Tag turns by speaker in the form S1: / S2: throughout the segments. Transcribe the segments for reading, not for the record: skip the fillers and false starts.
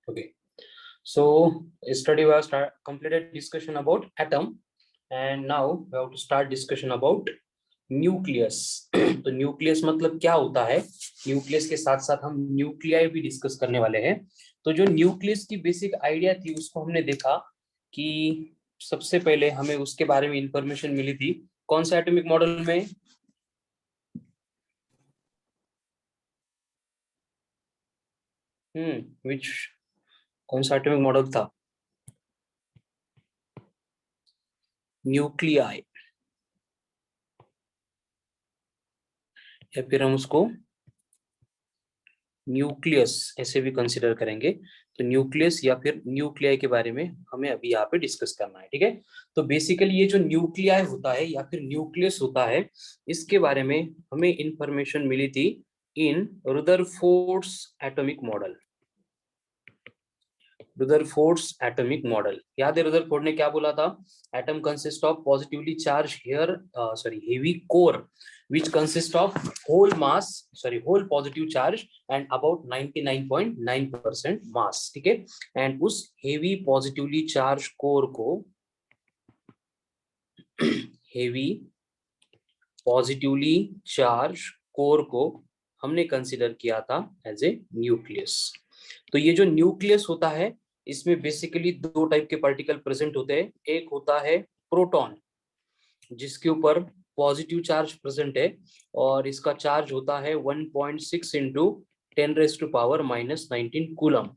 S1: Okay. So yesterday we have completed discussion about atom, and now we have to start discussion about nucleus. तो nucleus मतलब क्या होता है, nucleus के साथ साथ हम न्यूक्लियाई भी डिस्कस करने वाले हैं। तो जो न्यूक्लियस की बेसिक आइडिया थी उसको हमने देखा कि सबसे पहले हमें उसके बारे में इंफॉर्मेशन मिली थी कौन से एटॉमिक मॉडल में, विच कौन सा एटॉमिक मॉडल था, न्यूक्लियाई, या फिर हम उसको न्यूक्लियस ऐसे भी कंसिडर करेंगे। तो न्यूक्लियस या फिर न्यूक्लियाई के बारे में हमें अभी यहाँ पे डिस्कस करना है, ठीक है। तो बेसिकली ये जो न्यूक्लियाई होता है या फिर न्यूक्लियस होता है, इसके बारे में हमें इंफॉर्मेशन मिली थी इन रुदरफोर्ड्स एटॉमिक मॉडल। रुदरफोर्ड्स एटॉमिक मॉडल याद है, रुदरफोर्ड ने क्या बोला था, atom consist of positively charge heavy core which consist of whole mass, whole positive charge and about 99.9% mass, ठीक है। एंड उस हेवी पॉजिटिवली चार्ज कोर को हेवी पॉजिटिवली चार्ज कोर को हमने कंसिडर किया था एज ए न्यूक्लियस। तो ये जो न्यूक्लियस होता है इसमें बेसिकली दो टाइप के पार्टिकल प्रेजेंट होते हैं। एक होता है प्रोटॉन जिसके ऊपर पॉजिटिव चार्ज प्रेजेंट है और इसका चार्ज होता है 1.6 into 10⁻⁻19 coulomb.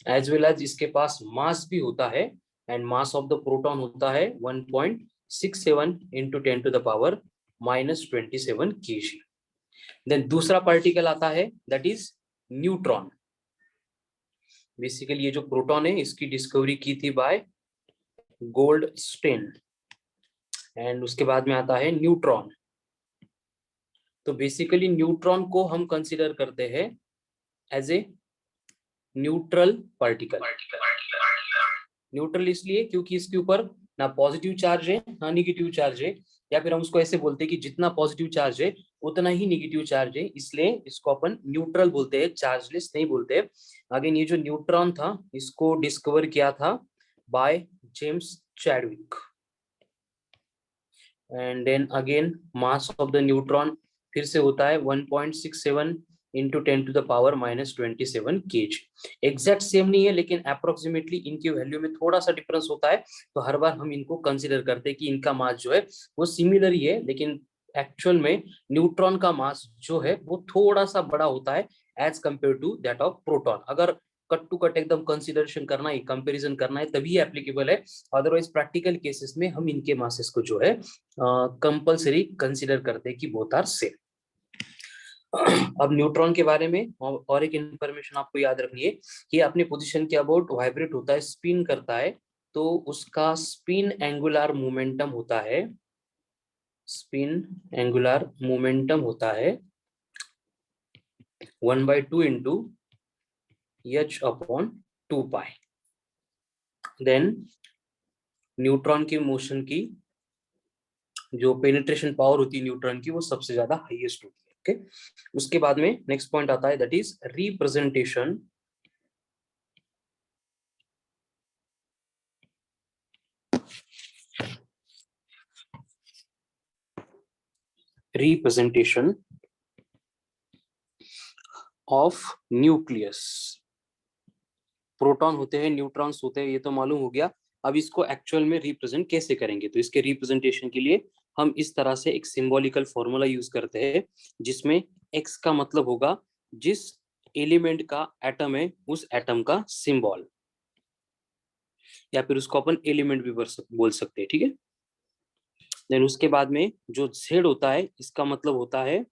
S1: As well as इसके पास मास भी होता है and mass of the proton होता है 1.67 इंटू 10⁻⁻27 kg। देन दूसरा पार्टिकल आता है दैट इज न्यूट्रॉन। बेसिकली ये जो प्रोटॉन है इसकी डिस्कवरी की थी बाय गोल्डस्टेन एंड उसके बाद में आता है न्यूट्रॉन। तो बेसिकली न्यूट्रॉन को हम कंसीडर करते हैं as a neutral particle. Neutral इसलिए क्योंकि इसके ऊपर ना पॉजिटिव चार्ज है ना निगेटिव चार्ज है, या फिर हम उसको ऐसे बोलते हैं कि जितना पॉजिटिव चार्ज है उतना ही निगेटिव चार्ज है, इसलिए इसको अपन न्यूट्रल बोलते हैं, चार्जलेस नहीं बोलते। अगेन ये जो न्यूट्रॉन था इसको डिस्कवर किया था by James Chadwick. And then again mass of the neutron फिर से होता है 1.67 इंटू 10⁻⁻27 kg। एग्जैक्ट सेम नहीं है लेकिन अप्रोक्सीमेटली इनकी वैल्यू में थोड़ा सा डिफरेंस होता है। तो हर बार हम इनको कंसीडर करते हैं कि इनका मास जो है वो सिमिलर ही है, लेकिन एक्चुअल में न्यूट्रॉन का मास जो है वो थोड़ा सा बड़ा होता है as compare to that of proton. अगर कट टू कट एकदम कंसिडरेशन करना है, कंपैरिजन करना है तभी एप्लीकेबल है, अदरवाइज प्रैक्टिकल केसेस में हम इनके मासेस को जो है कंपलसरी कंसीडर करते हैं कि बोथ आर सेम। अब न्यूट्रॉन के बारे में और एक इंफॉर्मेशन आपको याद रखनी है कि अपने पोजीशन के अबाउट वाइब्रेट होता है, स्पिन करता है, तो उसका स्पिन एंगुलर मोमेंटम होता है, स्पिन एंगुलर मोमेंटम होता है 1/2 इंटू h/2π। देन न्यूट्रॉन की मोशन की जो पेनिट्रेशन पावर होती है न्यूट्रॉन की वो सबसे ज्यादा हाईएस्ट होती है। ओके, उसके बाद में नेक्स्ट पॉइंट आता है that is representation of nucleus. Proton होते हैं, न्यूट्रॉन्स होते हैं, ये तो मालूम हो गया। अब इसको एक्चुअल में रिप्रेजेंट कैसे करेंगे, तो इसके रिप्रेजेंटेशन के लिए हम इस तरह से एक सिंबॉलिकल फॉर्मूला यूज करते हैं जिसमें x का मतलब होगा जिस एलिमेंट का एटम है उस एटम का सिंबल, या फिर उसको अपन एलिमेंट भी बोल सकते हैं, ठीक है। देन उसके बाद में जो z होता है इसका मतलब होता है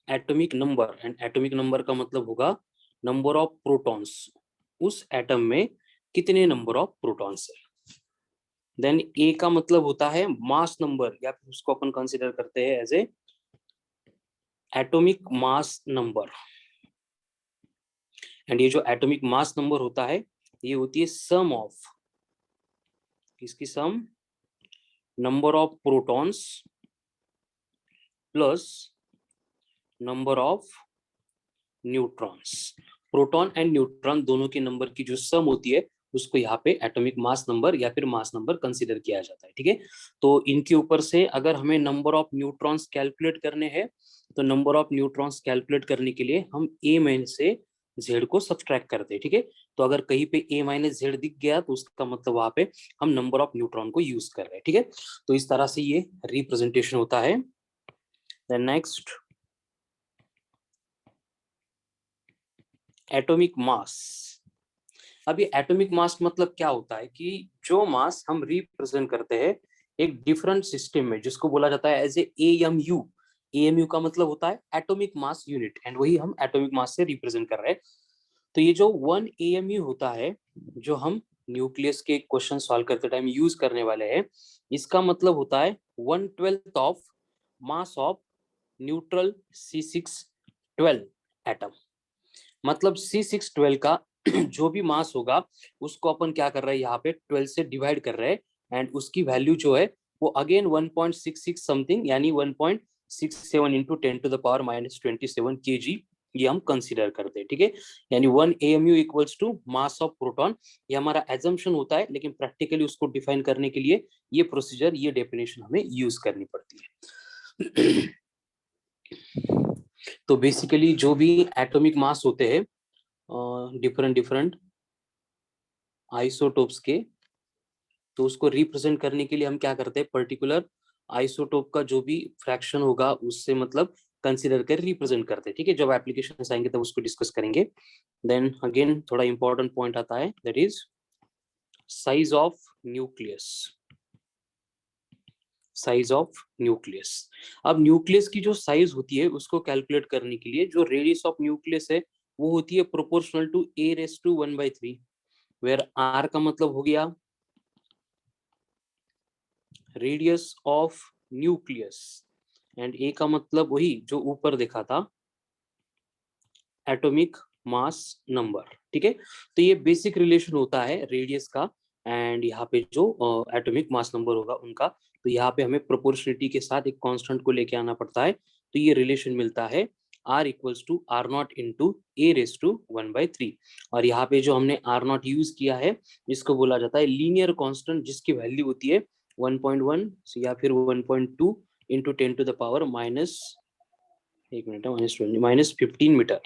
S1: atomic number, and atomic number का मतलब होगा नंबर ऑफ प्रोटॉन्स, उस एटम में कितने नंबर ऑफ प्रोटॉन्स है। देन ए का मतलब होता है मास नंबर, या फिर उसको अपन कंसीडर करते हैं as a atomic mass number. And ये जो एटॉमिक मास नंबर होता है ये होती है सम ऑफ, इसकी sum number of protons plus number of neutrons. Proton and neutron दोनों के नंबर की जो सम होती है उसको यहाँ पे एटॉमिक मास नंबर या फिर मास नंबर कंसीडर किया जाता है। ठीक है, तो इनके ऊपर से अगर हमें नंबर ऑफ न्यूट्रॉन्स कैलकुलेट करने हैं तो नंबर ऑफ न्यूट्रॉन्स कैलकुलेट करने के लिए हम ए माइनस से जेड को सब्ट्रैक्ट करते हैं। ठीक है, तो अगर कहीं पे ए माइनस जेड दिख गया तो उसका मतलब वहां पे हम नंबर ऑफ न्यूट्रॉन को यूज कर रहे हैं। ठीक है, तो इस तरह से ये रिप्रेजेंटेशन होता है। Then next, atomic mass. अब ये एटॉमिक मास मतलब क्या होता है कि जो मास हम रिप्रेजेंट करते हैं एक डिफरेंट सिस्टम में जिसको बोला जाता है एज एएमयू। एएमयू का मतलब होता है एटॉमिक मास यूनिट, एंड वही हम एटॉमिक मास से रिप्रेजेंट कर रहे हैं। तो ये जो 1 AMU होता है जो हम न्यूक्लियस के क्वेश्चन सॉल्व करते टाइम यूज करने वाले हैं, इसका मतलब होता है 1/12 of mass of neutral C612 atom. मतलब C612 का जो भी मास होगा उसको अपन क्या कर रहे हैं यहाँ पे 12 से डिवाइड कर रहे हैं, एंड उसकी वैल्यू जो है वो अगेन 1.66 समथिंग यानी 1.67 इंटू 10⁻⁻27 kg ये हम कंसीडर करते हैं। ठीक है, यानी 1 AMU equals to mass of proton. ये हमारा एजम्पशन होता है, लेकिन प्रैक्टिकली उसको डिफाइन करने के लिए ये प्रोसीजर ये डेफिनेशन हमें यूज करनी पड़ती है। तो बेसिकली जो भी एटॉमिक मास होते हैं डिफरेंट डिफरेंट आइसोटोप्स के, तो उसको रिप्रेजेंट करने के लिए हम क्या करते हैं पर्टिकुलर आइसोटोप का जो भी फ्रैक्शन होगा उससे मतलब कंसीडर कर रिप्रेजेंट करते हैं। ठीक है, जब एप्लीकेशन आएंगे तब उसको डिस्कस करेंगे। देन अगेन थोड़ा इंपॉर्टेंट पॉइंट आता है, that is size of nucleus. Size of nucleus. अब न्यूक्लियस की जो साइज होती है उसको कैलकुलेट करने के लिए जो रेडियस ऑफ न्यूक्लियस है वो होती है proportional to A⁻⁴ where are का मतलब हो गया रेडियस ऑफ न्यूक्लियस, एंड ए का मतलब वही जो ऊपर देखा था एटॉमिक मास नंबर। ठीक है, तो ये बेसिक रिलेशन होता है रेडियस का एंड यहाँ पे जो एटॉमिक मास नंबर होगा उनका। तो यहाँ पे हमें प्रोपोर्शनलिटी के साथ एक कांस्टेंट को लेके आना पड़ता है, तो ये रिलेशन मिलता है R equals to R0 into A⁻⁴। और यहाँ पे जो हमने R0 यूज किया है इसको बोला जाता है लीनियर कांस्टेंट, जिसकी वैल्यू होती है 1.1 या फिर 1.2 इंटू 10⁻⁻, माइनस एक minute -15 metre.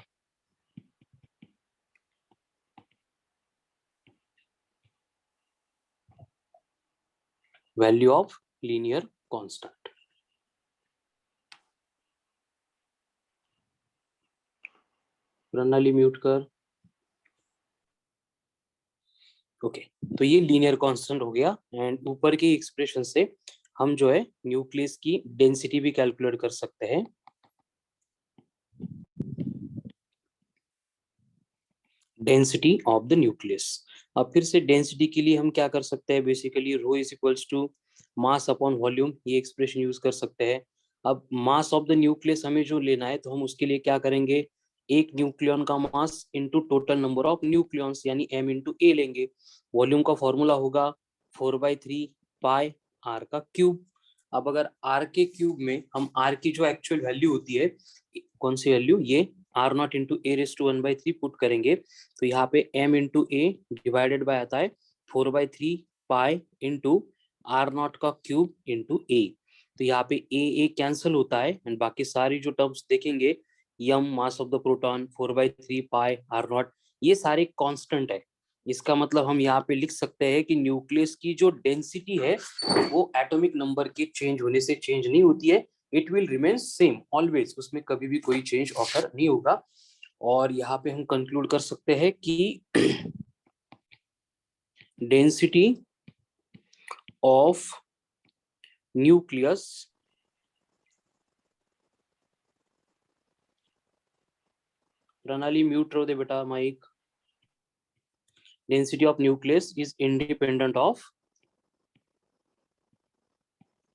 S1: Value of linear constant. Pranali mute कर। ओके, तो ये लीनियर कांस्टेंट हो गया, एंड ऊपर की एक्सप्रेशन से हम जो है न्यूक्लियस की डेंसिटी भी कैलकुलेट कर सकते हैं। Density of the nucleus. अब फिर से डेंसिटी के लिए हम क्या कर सकते हैं, basically rho is equals to mass upon volume, ये एक्सप्रेशन यूज कर सकते हैं। अब मास ऑफ द न्यूक्लियस हमें जो लेना है तो हम उसके लिए क्या करेंगे, एक न्यूक्लियन का mass into total number of nucleons यानी m इंटू ए लेंगे। वॉल्यूम का फॉर्मूला होगा 4/3 पाई आर का क्यूब। अब अगर आर के क्यूब में हम आर की जो एक्चुअल वैल्यू होती है, कौन सी वैल्यू, ये R0 इंटू A⁻⁴ पुट करेंगे तो यहाँ पे m into A divided by आता है 4/3 पाई इंटू R0 का क्यूब इंटू ए। तो यहाँ पे ए कैंसिल होता है एंड बाकी सारी जो टर्म्स देखेंगे M mass of the proton 4/3 pi R0 ये सारे कांस्टेंट है। इसका मतलब हम यहाँ पे लिख सकते हैं कि न्यूक्लियस की जो डेंसिटी है वो एटॉमिक नंबर के चेंज होने से चेंज नहीं होती है, it will remain same always, उसमें कभी भी कोई चेंज ऑकर नहीं होगा। और यहाँ पे हम कंक्लूड कर सकते हैं कि density of nucleus Pranali mute रहो दे बेटा mic. Density of nucleus is independent of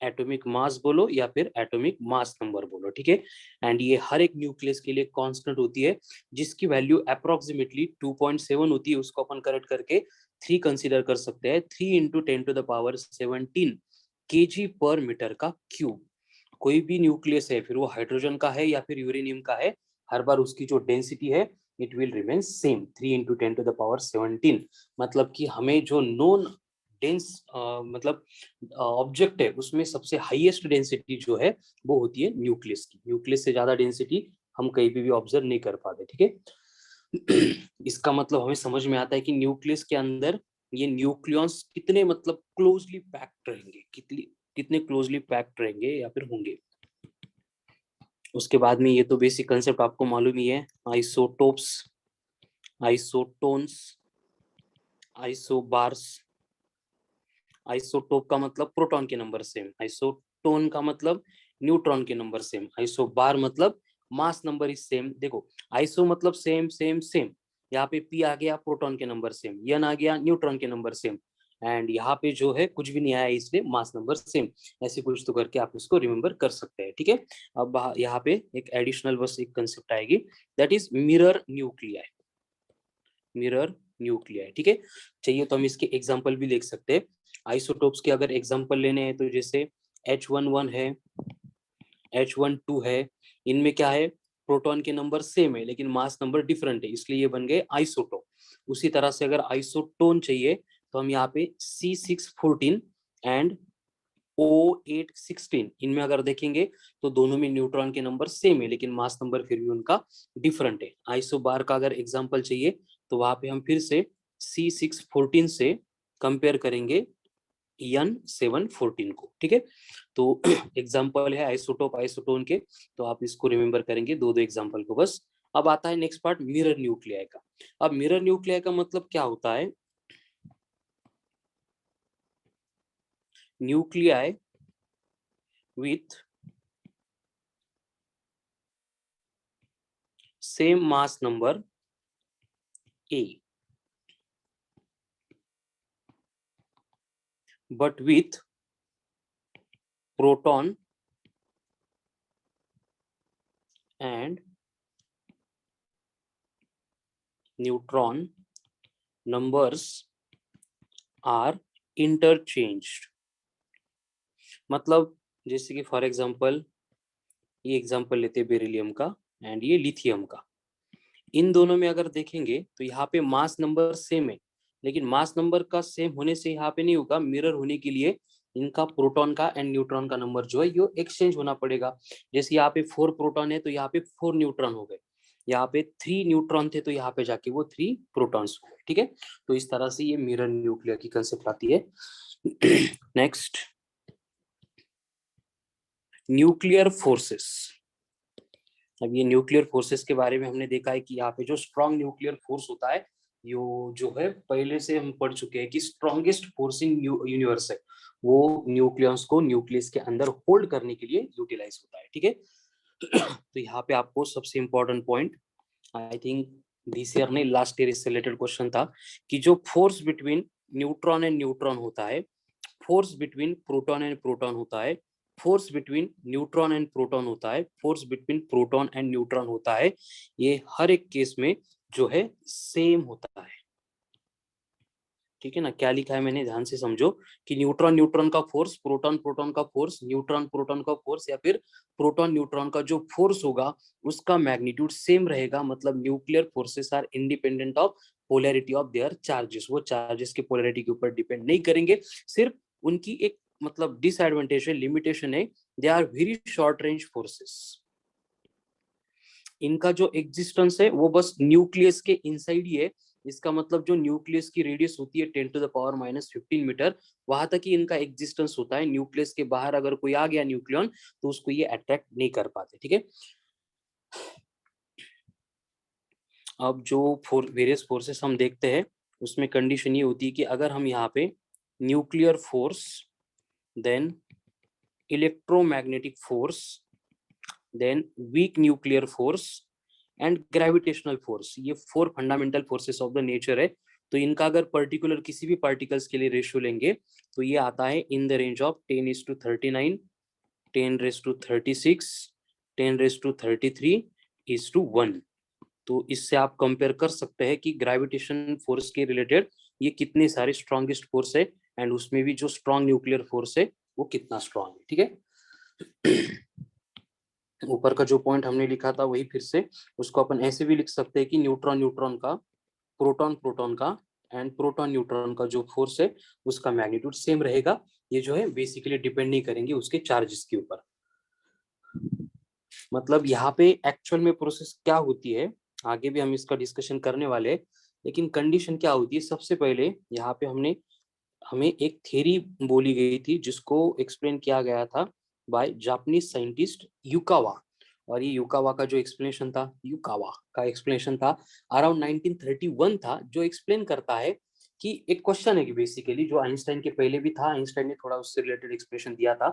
S1: atomic mass बोलो या फिर एटॉमिक मास नंबर बोलो। ठीक है, एंड ये हर एक न्यूक्लियस के लिए कांस्टेंट होती है जिसकी वैल्यू अप्रोक्सीमेटली 2.7 होती है। उसको अपन करेक्ट करके 3 कंसीडर कर सकते हैं, 3 इंटू 10⁻17 kg पर मीटर का क्यूब। कोई भी न्यूक्लियस है फिर वो हाइड्रोजन का है या फिर यूरेनियम का है, हर बार उसकी जो डेंसिटी है it will remain same 3 into 10 to the power 17। मतलब कि हमें जो नोन डेंस मतलब ऑब्जेक्ट है उसमें सबसे हाईएस्ट डेंसिटी जो है वो होती है न्यूक्लियस की। न्यूक्लियस से ज्यादा डेंसिटी हम कहीं पे भी ऑब्जर्व नहीं कर पाते, ठीक है। इसका मतलब हमें समझ में आता है कि न्यूक्लियस के अंदर ये न्यूक्लियॉन्स कितने मतलब क्लोजली पैक्ड रहेंगे, कितने क्लोजली पैक्ड रहेंगे या फिर होंगे। उसके बाद में ये तो बेसिक कंसेप्ट आपको मालूम ही है, आइसोटोप्स, आइसोटोन्स, आइसोबार्स। आइसोटोप का मतलब प्रोटॉन के नंबर सेम, आइसोटोन का मतलब न्यूट्रॉन के नंबर सेम, आइसोबार मतलब मास नंबर इज सेम। देखो आइसो मतलब सेम सेम सेम, यहाँ पे पी आ गया प्रोटॉन के नंबर सेम, एन आ गया न्यूट्रॉन के नंबर सेम, एंड यहाँ पे जो है कुछ भी नहीं आया इसलिए मास नंबर सेम। ऐसे कुछ तो करके आप इसको रिमेम्बर कर सकते हैं, ठीक है। अब यहाँ पे एक एडिशनल बस एक कंसेप्ट आएगी, that is mirror nuclei, mirror nuclei, ठीक है। चाहिए तो हम इसके एग्जांपल भी देख सकते हैं। आइसोटोप्स के अगर एग्जांपल लेने हैं तो जैसे H11 है, H12 है, इनमें क्या है प्रोटॉन के नंबर सेम है लेकिन मास नंबर डिफरेंट है, इसलिए ये बन गए आइसोटोप। उसी तरह से अगर आइसोटोन चाहिए तो हम यहाँ पे C614 एंड O816 इनमें अगर देखेंगे तो दोनों में न्यूट्रॉन के नंबर सेम है लेकिन मास नंबर फिर भी उनका डिफरेंट है। आइसोबार का अगर एग्जांपल चाहिए तो वहां पे हम फिर से C614 से कंपेयर करेंगे N714 को, ठीक है। तो एग्जांपल है आइसोटोप आइसोटोन के, तो आप इसको रिमेम्बर करेंगे दो दो एग्जांपल को बस। अब आता है नेक्स्ट पार्ट मिरर न्यूक्लियाई का। अब मिरर न्यूक्लियाई का मतलब क्या होता है, nuclei with same mass number A but with proton and neutron numbers are interchanged। मतलब जैसे कि फॉर एग्जांपल ये एग्जांपल लेते हैं बेरिलियम का एंड ये लिथियम का। इन दोनों में अगर देखेंगे तो यहाँ पे मास नंबर सेम है लेकिन मास नंबर का सेम होने से यहाँ पे नहीं होगा, मिरर होने के लिए इनका प्रोटॉन का एंड न्यूट्रॉन का नंबर जो है ये एक्सचेंज होना पड़ेगा। जैसे यहाँ पे 4 प्रोटॉन है तो यहाँ पे 4 न्यूट्रॉन हो गए, यहाँ पे 3 न्यूट्रॉन थे तो यहाँ पे जाके वो 3 प्रोटॉन्स हो गए, ठीक है। तो इस तरह से ये मिरर न्यूक्लियर की कंसेप्ट आती है। Next nuclear forces. अब ये न्यूक्लियर फोर्सेस के बारे में हमने देखा है कि यहाँ पे जो स्ट्रॉन्ग न्यूक्लियर फोर्स होता है यो जो है पहले से हम पढ़ चुके हैं कि स्ट्रॉन्गेस्ट फोर्स इन यूनिवर्स है, वो न्यूक्लियस को न्यूक्लियस के अंदर होल्ड करने के लिए यूटिलाइज होता है, ठीक है। तो यहाँ पे आपको सबसे important point, I think this year नहीं लास्ट ईयर इससे रिलेटेड क्वेश्चन था कि जो force between neutron and neutron होता है, force between proton and proton होता है, force between neutron and proton होता है, force between proton and neutron होता है, ये हर एक केस में जो है सेम होता है, ठीक है ना। क्या लिखा है मैंने ध्यान से समझो कि न्यूट्रॉन न्यूट्रॉन का फोर्स, प्रोटॉन प्रोटॉन का फोर्स, न्यूट्रॉन प्रोटॉन का फोर्स या फिर प्रोटॉन न्यूट्रॉन का जो फोर्स होगा उसका मैग्नीट्यूड सेम रहेगा। मतलब nuclear forces are independent of polarity of their charges, वो चार्जेस के पोलैरिटी के ऊपर डिपेंड नहीं करेंगे, सिर्फ उनकी एक मतलब डिसएडवांटेज है, लिमिटेशन है, they are very short range forces. इनका जो एग्जिस्टेंस है वो बस न्यूक्लियस के इनसाइड ही है। इसका मतलब जो न्यूक्लियस की रेडियस होती है 10⁻⁻15 मीटर, वहां तक ही इनका एग्जिस्टेंस होता है। न्यूक्लियस के बाहर अगर कोई आ गया न्यूक्लियन तो उसको ये अट्रैक्ट नहीं कर पाते, ठीक है। अब जो वेरियस फोर्सेस हम देखते हैं उसमें कंडीशन ये होती है कि अगर हम यहाँ पे nuclear force, then electromagnetic force, then weak nuclear force and gravitational force, ये 4 fundamental forces of the nature है। तो इनका अगर पर्टिकुलर किसी भी पार्टिकल्स के लिए रेशियो लेंगे तो ये आता है इन द रेंज ऑफ 10:39, 10⁻36, 10⁻33:1। तो इससे आप कंपेयर कर सकते हैं कि ग्रेविटेशन फोर्स के रिलेटेड ये कितने सारे स्ट्रॉन्गेस्ट फोर्स है एंड उसमें भी जो स्ट्रॉन्ग न्यूक्लियर फोर्स है वो कितना स्ट्रॉन्ग है, ठीक है। ऊपर का जो पॉइंट हमने लिखा था वही फिर से उसको अपन ऐसे भी लिख सकते हैं कि न्यूट्रॉन न्यूट्रॉन का, प्रोटॉन प्रोटॉन का एंड प्रोटॉन न्यूट्रॉन का जो फोर्स है उसका मैग्नीट्यूड सेम रहेगा। ये जो है बेसिकली डिपेंड नहीं करेंगे उसके चार्जेस के ऊपर। मतलब यहाँ पे एक्चुअल में प्रोसेस क्या होती है आगे भी हम इसका डिस्कशन करने वाले हैं, लेकिन कंडीशन क्या होती है सबसे पहले यहाँ पे हमें एक थ्योरी बोली गई थी जिसको एक्सप्लेन किया गया था बाय जापानीज साइंटिस्ट युकावा। और ये युकावा का जो एक्सप्लेनेशन था, युकावा का एक्सप्लेनेशन था अराउंड 1931 था, जो एक्सप्लेन करता है कि एक क्वेश्चन है कि बेसिकली जो आइंस्टाइन के पहले भी था, आइंस्टाइन ने थोड़ा उससे रिलेटेड एक्सप्रेशन दिया था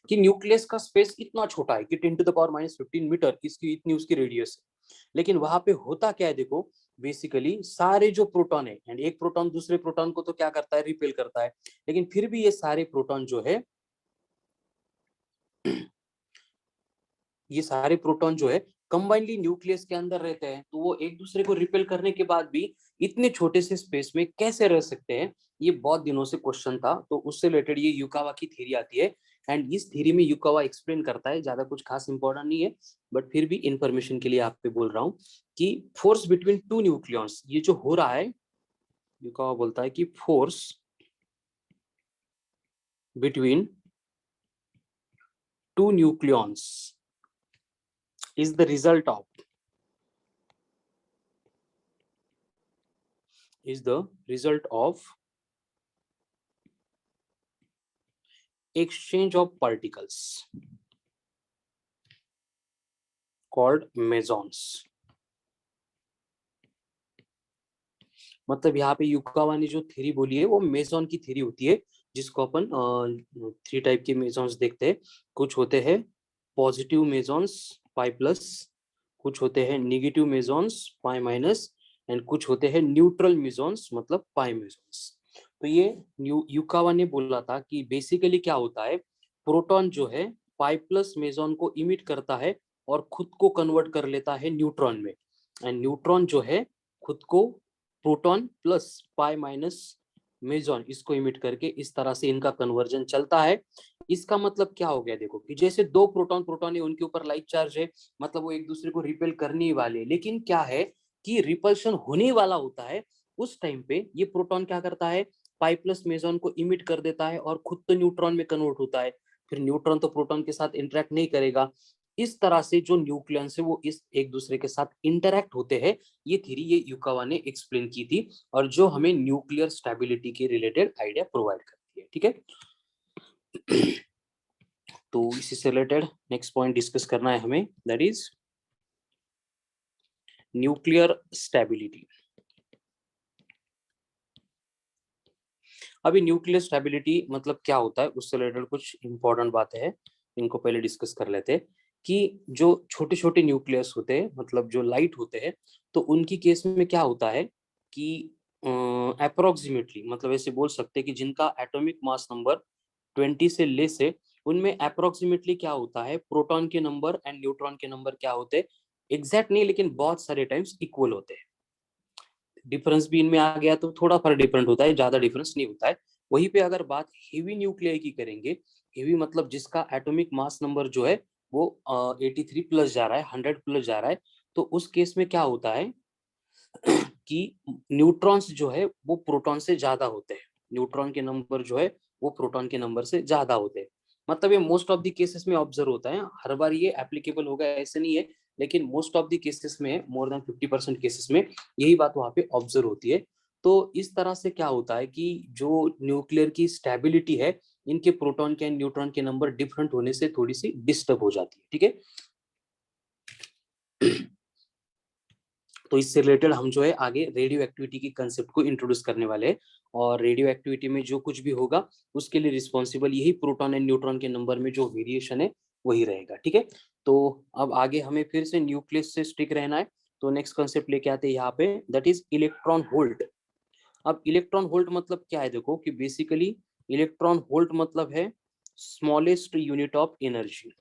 S1: कि न्यूक्लियस का स्पेस इतना छोटा है कि 10⁻⁻15 मीटर इसकी इतनी उसकी रेडियस है, लेकिन वहां पे होता क्या है देखो, बेसिकली सारे जो प्रोटॉन है एंड एक प्रोटॉन दूसरे प्रोटॉन को तो क्या करता है, रिपेल करता है, लेकिन फिर भी ये सारे प्रोटॉन जो है ये सारे प्रोटॉन जो है कंबाइनली न्यूक्लियस के अंदर रहते हैं, तो वो एक दूसरे को रिपेल करने के बाद भी इतने छोटे से स्पेस में कैसे रह सकते हैं, ये बहुत दिनों से क्वेश्चन था। तो उससे रिलेटेड ये युकावा की थ्योरी आती है एंड इस थ्योरी में युकावा एक्सप्लेन करता है, ज्यादा कुछ खास इंपॉर्टेंट नहीं है बट फिर भी इंफॉर्मेशन के लिए आप पे बोल रहा हूँ कि फोर्स बिटवीन टू न्यूक्लियॉन्स ये जो हो रहा है, युकावा बोलता है कि force between two nucleons is the result of exchange of particles called mesons। मतलब यहाँ पे युकावा ने जो थ्योरी बोली है वो मेसॉन की थ्योरी होती है, जिसको अपन 3 टाइप के मेसॉन्स देखते हैं। कुछ होते हैं पॉजिटिव मेसॉन्स पाई प्लस, कुछ होते हैं निगेटिव मेसॉन्स पाई माइनस एंड कुछ होते हैं न्यूट्रल मेसॉन्स मतलब पाई मेसॉन्स। तो ये युकावा ने बोला था कि बेसिकली क्या होता है, प्रोटॉन जो है पाई प्लस मेसॉन को इमिट करता है और खुद को कन्वर्ट कर लेता है न्यूट्रॉन में, एंड न्यूट्रॉन जो है खुद को प्रोटॉन प्लस पाई माइनस मेजॉन इसको इमिट करके इस तरह से इनका कन्वर्जन चलता है। इसका मतलब क्या हो गया देखो कि जैसे दो प्रोटॉन प्रोटॉन है उनके ऊपर लाइक चार्ज है, मतलब वो एक दूसरे को रिपेल करने ही वाले, लेकिन क्या है कि रिपल्शन होने वाला होता है उस टाइम पे ये प्रोटॉन क्या करता है, पाई प्लस मेजॉन को इमिट कर देता है और खुद तो न्यूट्रॉन में कन्वर्ट होता है, फिर न्यूट्रॉन तो प्रोटॉन के साथ इंटरेक्ट नहीं करेगा। इस तरह से जो न्यूक्लियस है वो इस एक दूसरे के साथ इंटरेक्ट होते हैं। ये थ्योरी ये युकावा ने एक्सप्लेन की थी और जो हमें न्यूक्लियर स्टेबिलिटी के रिलेटेड आइडिया प्रोवाइड करती है। ठीक है तो इसी से रिलेटेड नेक्स्ट पॉइंट डिस्कस करना है हमें, दैट इज न्यूक्लियर स्टेबिलिटी। अभी न्यूक्लियर स्टेबिलिटी मतलब क्या होता है उससे रिलेटेड कुछ इंपॉर्टेंट बातें हैं, इनको पहले डिस्कस कर लेते हैं कि जो छोटे छोटे न्यूक्लियस होते हैं मतलब जो लाइट होते हैं, तो उनकी केस में क्या होता है कि अप्रोक्सीमेटली मतलब ऐसे बोल सकते हैं कि जिनका एटॉमिक मास नंबर 20 से लेस है उनमें अप्रोक्सीमेटली क्या होता है, प्रोटॉन के नंबर एंड न्यूट्रॉन के नंबर क्या होते हैं, एग्जैक्ट नहीं लेकिन बहुत सारे टाइम्स इक्वल होते हैं। डिफरेंस भी इनमें आ गया तो थोड़ा फर्क डिफरेंट होता है, ज्यादा डिफरेंस नहीं होता है। वहीं पे अगर बात हेवी न्यूक्लियाई की करेंगे, हेवी मतलब जिसका एटॉमिक मास नंबर जो है वो 83 प्लस जा रहा है, 100 प्लस जा रहा है, तो उस केस में क्या होता है कि न्यूट्रॉन्स जो है वो प्रोटॉन से ज्यादा होते हैं, न्यूट्रॉन के नंबर जो है वो प्रोटॉन के नंबर से ज्यादा होते हैं। मतलब ये मोस्ट ऑफ द केसेस में ऑब्जर्व होता है, हर बार ये एप्लीकेबल होगा ऐसे नहीं है, लेकिन मोस्ट ऑफ द केसेस में मोर देन 50% केसेस में यही बात वहां पे ऑब्जर्व होती है। तो इस तरह से क्या होता है कि जो न्यूक्लियर की स्टेबिलिटी है, इनके प्रोटॉन के एंड न्यूट्रॉन के नंबर डिफरेंट होने से थोड़ी सी डिस्टर्ब हो जाती है। ठीक है तो इससे रिलेटेड हम जो है आगे रेडियो एक्टिविटी की कंसेप्ट को इंट्रोड्यूस करने वाले हैं, और रेडियो एक्टिविटी में जो कुछ भी होगा उसके लिए रिस्पॉन्सिबल यही प्रोटॉन एंड न्यूट्रॉन के नंबर में जो वेरिएशन है वही रहेगा। ठीक है तो अब आगे हमें फिर से न्यूक्लियस से स्टिक रहना है, तो नेक्स्ट कंसेप्ट लेके आते हैं यहाँ पे, दैट इज इलेक्ट्रॉन वोल्ट। अब इलेक्ट्रॉन वोल्ट मतलब क्या है देखो कि बेसिकली इलेक्ट्रॉन वोल्ट मतलब है smallest unit of energy,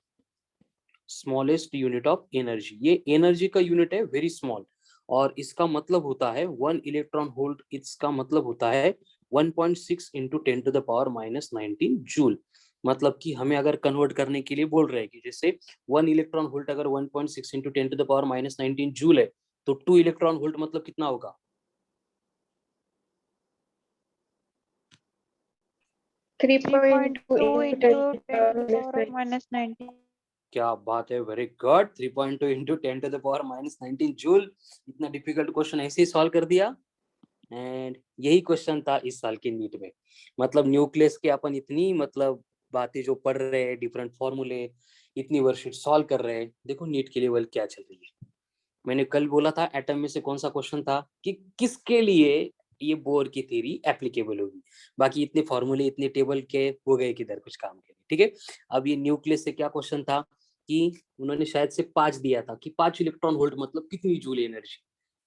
S1: smallest unit of energy, ये एनर्जी का यूनिट है वेरी स्मॉल, और इसका मतलब होता है 1 इलेक्ट्रॉन वोल्ट, इसका मतलब होता है 1.6 इंटू 10⁻⁻19 जूल। मतलब कि हमें अगर कन्वर्ट करने के लिए बोल रहे हैं कि जैसे 1 इलेक्ट्रॉन वोल्ट अगर 1.6 into 10 to the power minus 19 joule है, तो 2 इलेक्ट्रॉन वोल्ट मतलब कितना होगा?
S2: 3.2 into 10 to the power of minus 19.
S1: क्या बात है, very good. 3.2 into 10 to the power minus 19 joule. इतना डिफिकल्ट क्वेश्चन ऐसे ही सॉल्व कर दिया। एंड यही क्वेश्चन था इस साल के नीट में। मतलब न्यूक्लियस के अपन इतनी मतलब बातें जो पढ़ रहे हैं, डिफरेंट फॉर्मूले, इतनी वर्कशीट सॉल्व कर रहे हैं, देखो नीट की लेवल क्या चल रही है। मैंने कल बोला था एटम में से कौन सा क्वेश्चन था कि किसके लिए ये बोर की थ्योरी एप्लीकेबल होगी। बाकी इतने फॉर्मूले, इतने टेबल के हो गए किधर कुछ काम के लिए, ठीक है। अब ये न्यूक्लियस से क्या क्वेश्चन था कि उन्होंने शायद से 5 दिया था कि 5 इलेक्ट्रॉन वोल्ट मतलब कितनी जूल एनर्जी,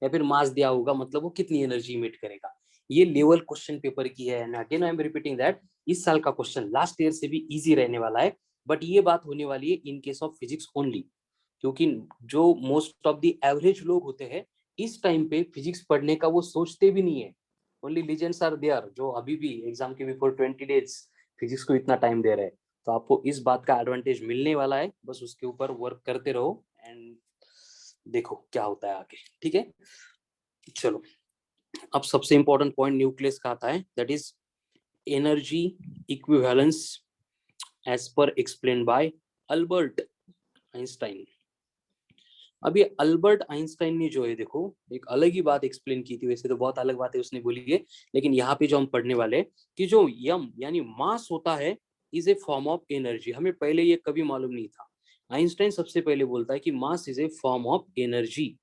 S1: या फिर मास दिया होगा मतलब वो कितनी एनर्जी इमिट करेगा। ये लेवल क्वेश्चन पेपर की है। And again I am repeating that इस साल का क्वेश्चन लास्ट ईयर से भी इजी रहने वाला है। बट ये बात होने वाली है in case of physics only, क्योंकि जो मोस्ट ऑफ द एवरेज लोग होते हैं इस टाइम पे फिजिक्स पढ़ने का वो सोचते भी नहीं है। ओनली लीजेंड्स आर देयर जो अभी भी एग्जाम के बिफोर 20 डेज फिजिक्स को इतना टाइम दे रहे हैं। तो आपको इस बात का एडवांटेज मिलने वाला है, बस उसके ऊपर वर्क करते रहो एंड देखो क्या होता है आगे, ठीक है। चलो, अब सबसे इंपॉर्टेंट पॉइंट न्यूक्लियस का आता है, that is energy equivalence as पर एक्सप्लेन बाय अल्बर्ट आइंस्टाइन। अब ये अल्बर्ट आइंस्टाइन ने जो है देखो एक अलग ही बात एक्सप्लेन की थी। वैसे तो बहुत अलग बातें उसने बोली है, लेकिन यहाँ पे जो हम पढ़ने वाले कि जो यम यानी मास होता है is a form of energy. हमें पहले ये कभी मालूम नहीं था। आइंस्टाइन सबसे पहले बोलता है कि mass is a form of energy.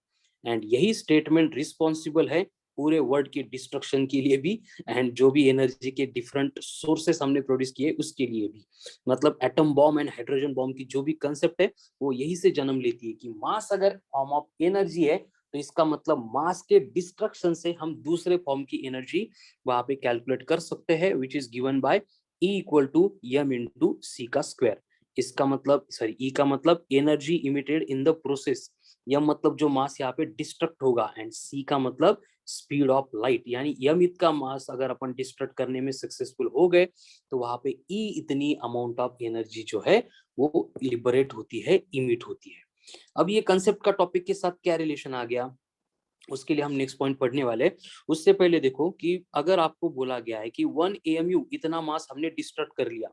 S1: And यही स्टेटमेंट रिस्पॉन्सिबल है पूरे वर्ल्ड के डिस्ट्रक्शन के लिए भी, एंड जो भी एनर्जी के डिफरेंट सोर्सेस हमने प्रोड्यूस किए उसके लिए भी। मतलब atom bomb and hydrogen bomb की जो भी कंसेप्ट है वो यही से जन्म लेती है कि मास अगर फॉर्म ऑफ एनर्जी है तो इसका मतलब मास के डिस्ट्रक्शन से हम दूसरे फॉर्म की एनर्जी वहां पे कैलकुलेट कर सकते हैं, which is given by E equal to M into C का स्क्वायर। इसका मतलब सॉरी ई का मतलब energy emitted in the process, M मतलब जो मास यहाँ पे डिस्ट्रक्ट होगा, एंड सी का मतलब स्पीड ऑफ लाइट। यानी यम का मास अगर अपन डिस्ट्रक्ट करने में सक्सेसफुल हो गए तो वहां पे ई इतनी अमाउंट ऑफ एनर्जी जो है वो लिबरेट होती है, इमिट होती है। अब ये कंसेप्ट का टॉपिक के साथ क्या रिलेशन आ गया, उसके लिए हम नेक्स्ट पॉइंट पढ़ने वाले। उससे पहले देखो कि अगर आपको बोला गया है कि 1 AMU इतना मास हमने डिस्ट्रक्ट कर लिया,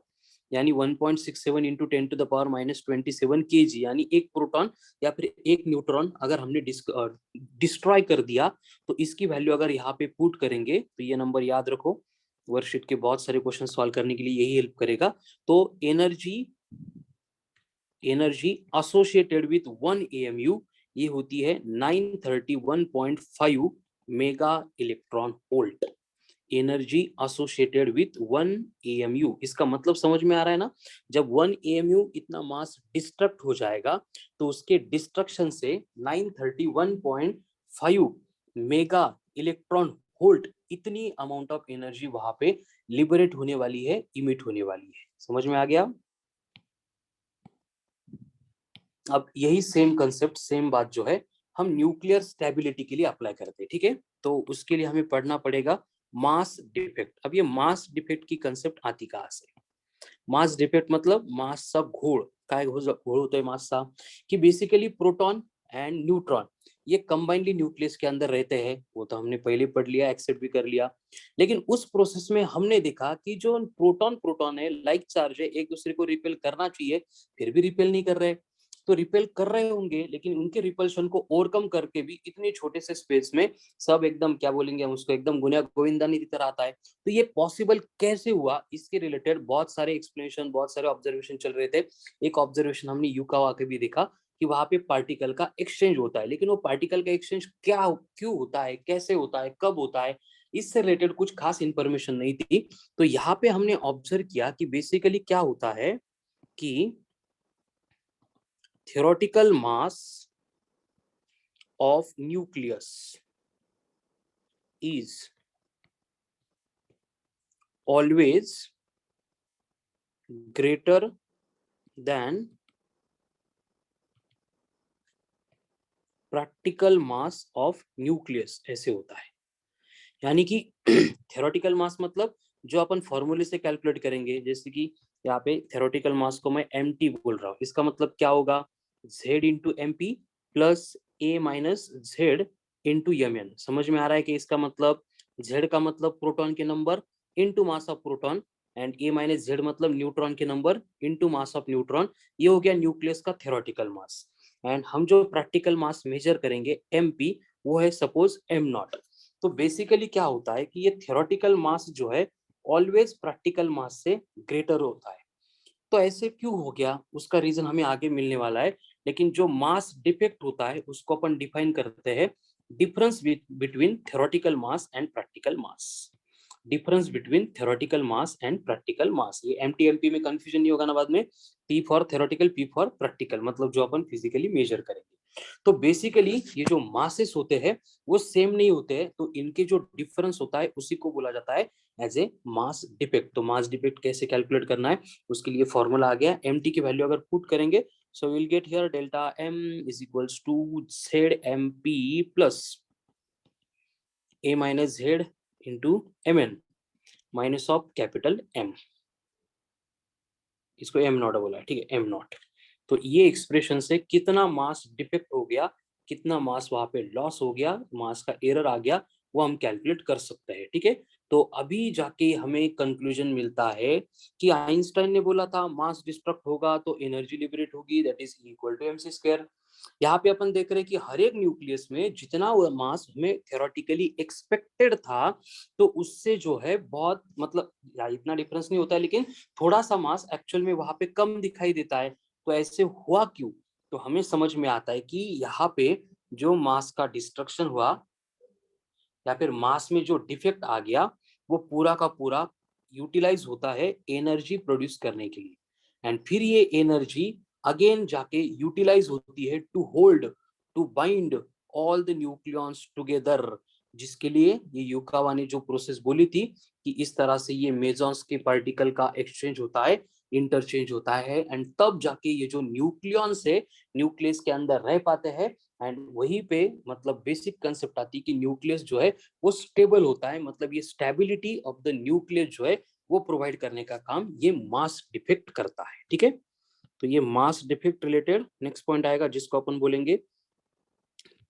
S1: यानी 1.67 into 10 to the power minus 27 kg, यानी एक प्रोटॉन या फिर एक न्यूट्रॉन अगर हमने डिस्ट्रॉय कर दिया, तो इसकी वैल्यू अगर यहाँ पे पुट करेंगे तो ये नंबर याद रखो, वर्कशीट के बहुत सारे क्वेश्चन सॉल्व करने के लिए यही हेल्प करेगा। तो एनर्जी एसोसिएटेड विथ 1 AMU ये होती है 931.5 mega electron volt. Energy associated with 1 AMU, इसका मतलब समझ में आ रहा है ना। जब 1 AMU इतना मास डिस्ट्रक्ट हो जाएगा तो उसके डिस्ट्रक्शन से 931.5 मेगा इलेक्ट्रॉन वोल्ट इतनी अमाउंट ऑफ एनर्जी वहां पे लिबरेट होने वाली है, इमिट होने वाली है। समझ में आ गया। अब यही सेम कंसेप्ट, सेम बात जो है हम न्यूक्लियर स्टेबिलिटी के लिए अप्लाई करते हैं, ठीक है। तो उसके लिए हमें पढ़ना पड़ेगा मास डिफेक्ट। अब ये मास डिफेक्ट की कंसेप्ट आती कहाँ से? मास डिफेक्ट मतलब मास सा घोड़, काय घोड़ होता है मास सा, कि बेसिकली प्रोटॉन एंड न्यूट्रॉन ये कंबाइनली न्यूक्लियस के अंदर रहते हैं। वो तो हमने पहले पढ़ लिया, एक्सेप्ट भी कर लिया। लेकिन उस प्रोसेस में हमने देखा कि जो प्रोटॉन प्रोटॉन है लाइक चार्ज है, एक दूसरे को रिपेल करना चाहिए, फिर भी रिपेल नहीं कर रहे। तो रिपेल कर रहे होंगे लेकिन उनके रिपल्शन को ओवरकम करके भी इतने छोटे से स्पेस में सब एकदम क्या बोलेंगे हम उसको, एकदम गुनिया गोविंदानी की तरह आता है। तो ये पॉसिबल कैसे हुआ, इसके रिलेटेड बहुत सारे एक्सप्लेनेशन, बहुत सारे ऑब्जर्वेशन चल रहे थे। एक ऑब्जर्वेशन हमने युकावा के भी देखा कि वहां पे पार्टिकल का एक्सचेंज होता है, लेकिन वो पार्टिकल का एक्सचेंज क्या क्यों होता है, कैसे होता है, कब होता है, इससे रिलेटेड कुछ खास इंफॉर्मेशन नहीं थी। तो यहाँ पे हमने ऑब्जर्व किया कि बेसिकली क्या होता है कि theoretical mass of nucleus is always greater than practical mass of nucleus, ऐसे होता है। यानी कि थ्योरेटिकल मास मतलब जो अपन फॉर्मूले से कैलकुलेट करेंगे, जैसे कि यहाँ पे थ्योरेटिकल मास को मैं mt बोल रहा हूँ, इसका मतलब क्या होगा, z into M P plus a minus z into mn। समझ में आ रहा है कि इसका मतलब z का मतलब प्रोटॉन के number into mass of proton, and a minus z मतलब न्यूट्रॉन के number into mass of neutron. ये हो गया न्यूक्लियस का थ्योरेटिकल मास। एंड हम जो प्रैक्टिकल मास मेजर करेंगे mp, वो है सपोज m नॉट। तो बेसिकली क्या होता है कि ये थ्योरेटिकल मास जो है ऑलवेज प्रैक्टिकल मास से ग्रेटर होता है। तो ऐसे क्यों हो गया, उसका रीजन हमें आगे मिलने वाला है। लेकिन जो मास डिफेक्ट होता है उसको अपन डिफाइन करते हैं difference between theoretical mass and practical mass. Difference between theoretical mass and practical mass, ये एमटीएमपी में कंफ्यूजन नहीं होगा ना बाद में। T for theoretical, P for practical, मतलब जो अपन फिजिकली मेजर करेंगे। तो बेसिकली ये जो मासेस होते हैं वो सेम नहीं होते हैं, तो इनके जो डिफरेंस होता है उसी को बोला जाता है एज ए मास डिफेक्ट। तो मास डिफेक्ट कैसे कैलकुलेट करना है, उसके लिए फॉर्मूला आ गया। mt की वैल्यू अगर पुट करेंगे, so will get here delta m is equals to zmp plus a minus z into mn minus of capital M। इसको m नॉट बोला है, ठीक है, m नॉट। तो ये एक्सप्रेशन से कितना मास डिफेक्ट हो गया, कितना मास वहां पे लॉस हो गया, मास का एरर आ गया, वो हम कैलकुलेट कर सकते हैं, ठीक है। तो अभी जाके हमें कंक्लूजन मिलता है कि आइंस्टाइन ने बोला था मास डिस्ट्रक्ट होगा तो एनर्जी लिबरेट होगी, that is equal to mc square. यहाँ पे अपन देख रहे हैं कि हर एक न्यूक्लियस में जितना मास हमें थ्योरेटिकली एक्सपेक्टेड था, तो उससे जो है बहुत मतलब इतना डिफरेंस नहीं होता है, लेकिन थोड़ा सा मास एक्चुअल में वहां पे कम दिखाई देता है। तो ऐसे हुआ क्यों, तो हमें समझ में आता है कि यहाँ पे जो मास का डिस्ट्रक्शन हुआ या फिर मास में जो डिफेक्ट आ गया, वो पूरा का पूरा यूटिलाइज होता है एनर्जी प्रोड्यूस करने के लिए। एंड फिर ये एनर्जी अगेन जाके यूटिलाइज होती है to hold, to bind all the nucleons together, जिसके लिए ये युकावा ने जो प्रोसेस बोली थी कि इस तरह से ये मेसॉन्स के पार्टिकल का एक्सचेंज होता है, इंटरचेंज होता है, एंड तब जाके ये जो न्यूक्लियॉन्स है न्यूक्लियस के अंदर रह पाते हैं। एंड वहीं पे मतलब बेसिक कंसेप्ट आती है कि न्यूक्लियस जो है वो स्टेबल होता है, मतलब ये स्टेबिलिटी ऑफ द न्यूक्लियस जो है वो प्रोवाइड करने का काम ये मास डिफेक्ट करता है, ठीक है। तो ये mass defect related next point आएगा, जिसको अपन बोलेंगे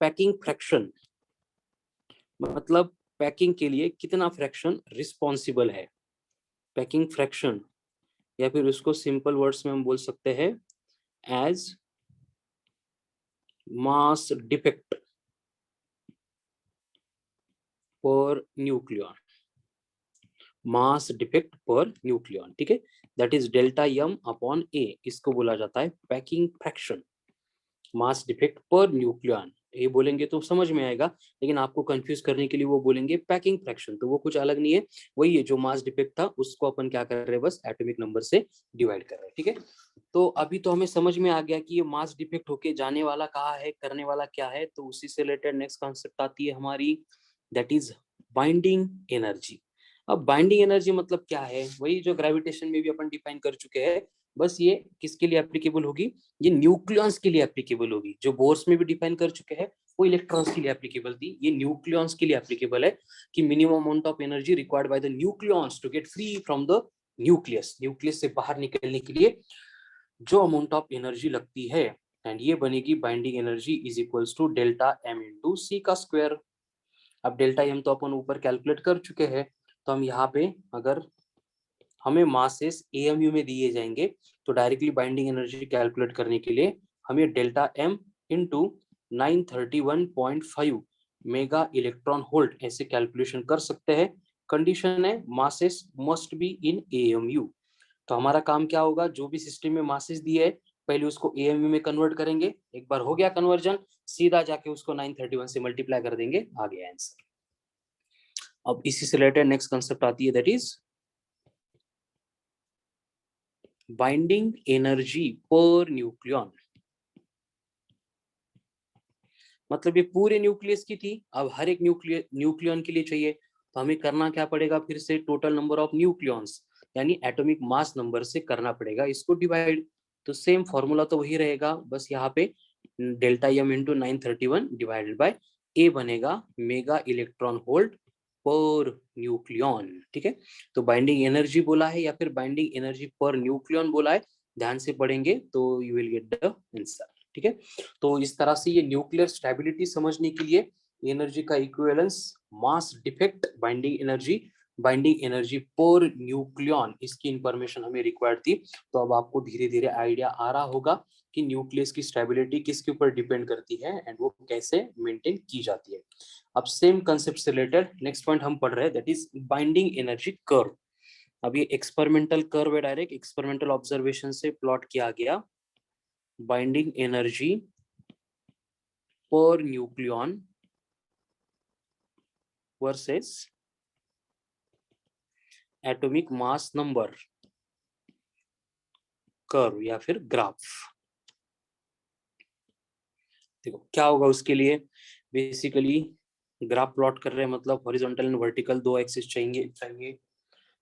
S1: पैकिंग फ्रैक्शन। मतलब पैकिंग के लिए कितना फ्रैक्शन रिस्पॉन्सिबल है, पैकिंग फ्रैक्शन, या फिर उसको सिंपल वर्ड्स में हम बोल सकते हैं as mass defect per nucleon, mass defect per nucleon, ठीक है। That is delta M upon A, इसको बोला जाता है packing fraction. Mass defect per nucleon ये बोलेंगे तो समझ में आएगा, लेकिन आपको कंफ्यूज करने के लिए वो बोलेंगे पैकिंग फ्रैक्शन, तो वो कुछ अलग नहीं है, वही है जो मास डिफेक्ट था उसको अपन क्या कर रहे हैं, बस एटॉमिक नंबर से डिवाइड कर रहे हैं, ठीक है। तो अभी तो हमें समझ में आ गया कि ये मास डिफेक्ट होके जाने वाला कहाँ है, करने वाला क्या है। तो उसी से रिलेटेड नेक्स्ट कॉन्सेप्ट आती है हमारी, दैट इज बाइंडिंग एनर्जी। अब बाइंडिंग एनर्जी मतलब क्या है, वही जो ग्रेविटेशन में भी अपन डिफाइन कर चुके हैं, बस ये किसके लिए एप्लीकेबल होगी, ये न्यूक्लियॉन्स के लिए एप्लीकेबल होगी। जो बोर्स में भी डिफाइन कर चुके हैं वो इलेक्ट्रॉन्स के लिए एप्लीकेबल थी, ये न्यूक्लियॉन्स के लिए एप्लीकेबल है कि minimum amount of energy required by the nucleons to get free from the nucleus, nucleus से बाहर निकलने के लिए जो अमाउंट ऑफ एनर्जी लगती है, एंड ये बनेगी binding energy is equals to delta M into C का स्क्वायर। अब डेल्टा एम तो अपन ऊपर कैलकुलेट कर चुके हैं, तो हम यहाँ पे अगर हमें मासेस एएमयू में दिए जाएंगे तो डायरेक्टली बाइंडिंग एनर्जी कैलकुलेट करने के लिए हमें delta M into 931.5 mega electron volt ऐसे कैलकुलेशन कर सकते हैं। कंडीशन है masses must be in AMU. तो हमारा काम क्या होगा, जो भी सिस्टम में मासेस दिए है पहले उसको एएमयू में कन्वर्ट करेंगे, एक बार हो गया कन्वर्जन सीधा जाके उसको 931 से मल्टीप्लाई कर देंगे, आ गया आंसर। अब इसी से रिलेटेड नेक्स्ट कंसेप्ट आती है, that is binding energy per nucleon. मतलब ये पूरे न्यूक्लियस की थी, अब हर एक न्यूक्लियन के लिए चाहिए, तो हमें करना क्या पड़ेगा, फिर से टोटल नंबर ऑफ न्यूक्लियॉन्स यानी एटॉमिक मास नंबर से करना पड़ेगा इसको डिवाइड। तो सेम फॉर्मूला तो वही रहेगा, बस यहाँ पे delta M into 931 divided by A बनेगा mega electron volt per nucleon. ठीक है, तो बाइंडिंग एनर्जी बोला है या फिर बाइंडिंग एनर्जी पर न्यूक्लियन बोला है, ध्यान से पढ़ेंगे तो you will get the answer. ठीक है, तो इस तरह से ये न्यूक्लियर स्टेबिलिटी समझने के लिए एनर्जी का equivalence, mass defect, binding energy per nucleon, इसकी इंफॉर्मेशन हमें रिक्वायर्ड थी। तो अब आपको धीरे धीरे आइडिया आ रहा होगा कि न्यूक्लियस की स्टेबिलिटी किसके ऊपर डिपेंड करती है एंड वो कैसे मेंटेन की जाती है। अब सेम कंसेप्ट से रिलेटेड नेक्स्ट पॉइंट हम पढ़ रहे हैं, that is binding energy curve. अब ये एक्सपेरिमेंटल कर्व है, डायरेक्ट एक्सपेरिमेंटल ऑब्जर्वेशन से प्लॉट किया गया binding energy per nucleon versus atomic mass number curve या फिर ग्राफ। देखो क्या होगा उसके लिए, बेसिकली ग्राफ प्लॉट कर रहे हैं मतलब हॉरिजॉन्टल एंड वर्टिकल दो एक्सिस चाहिए।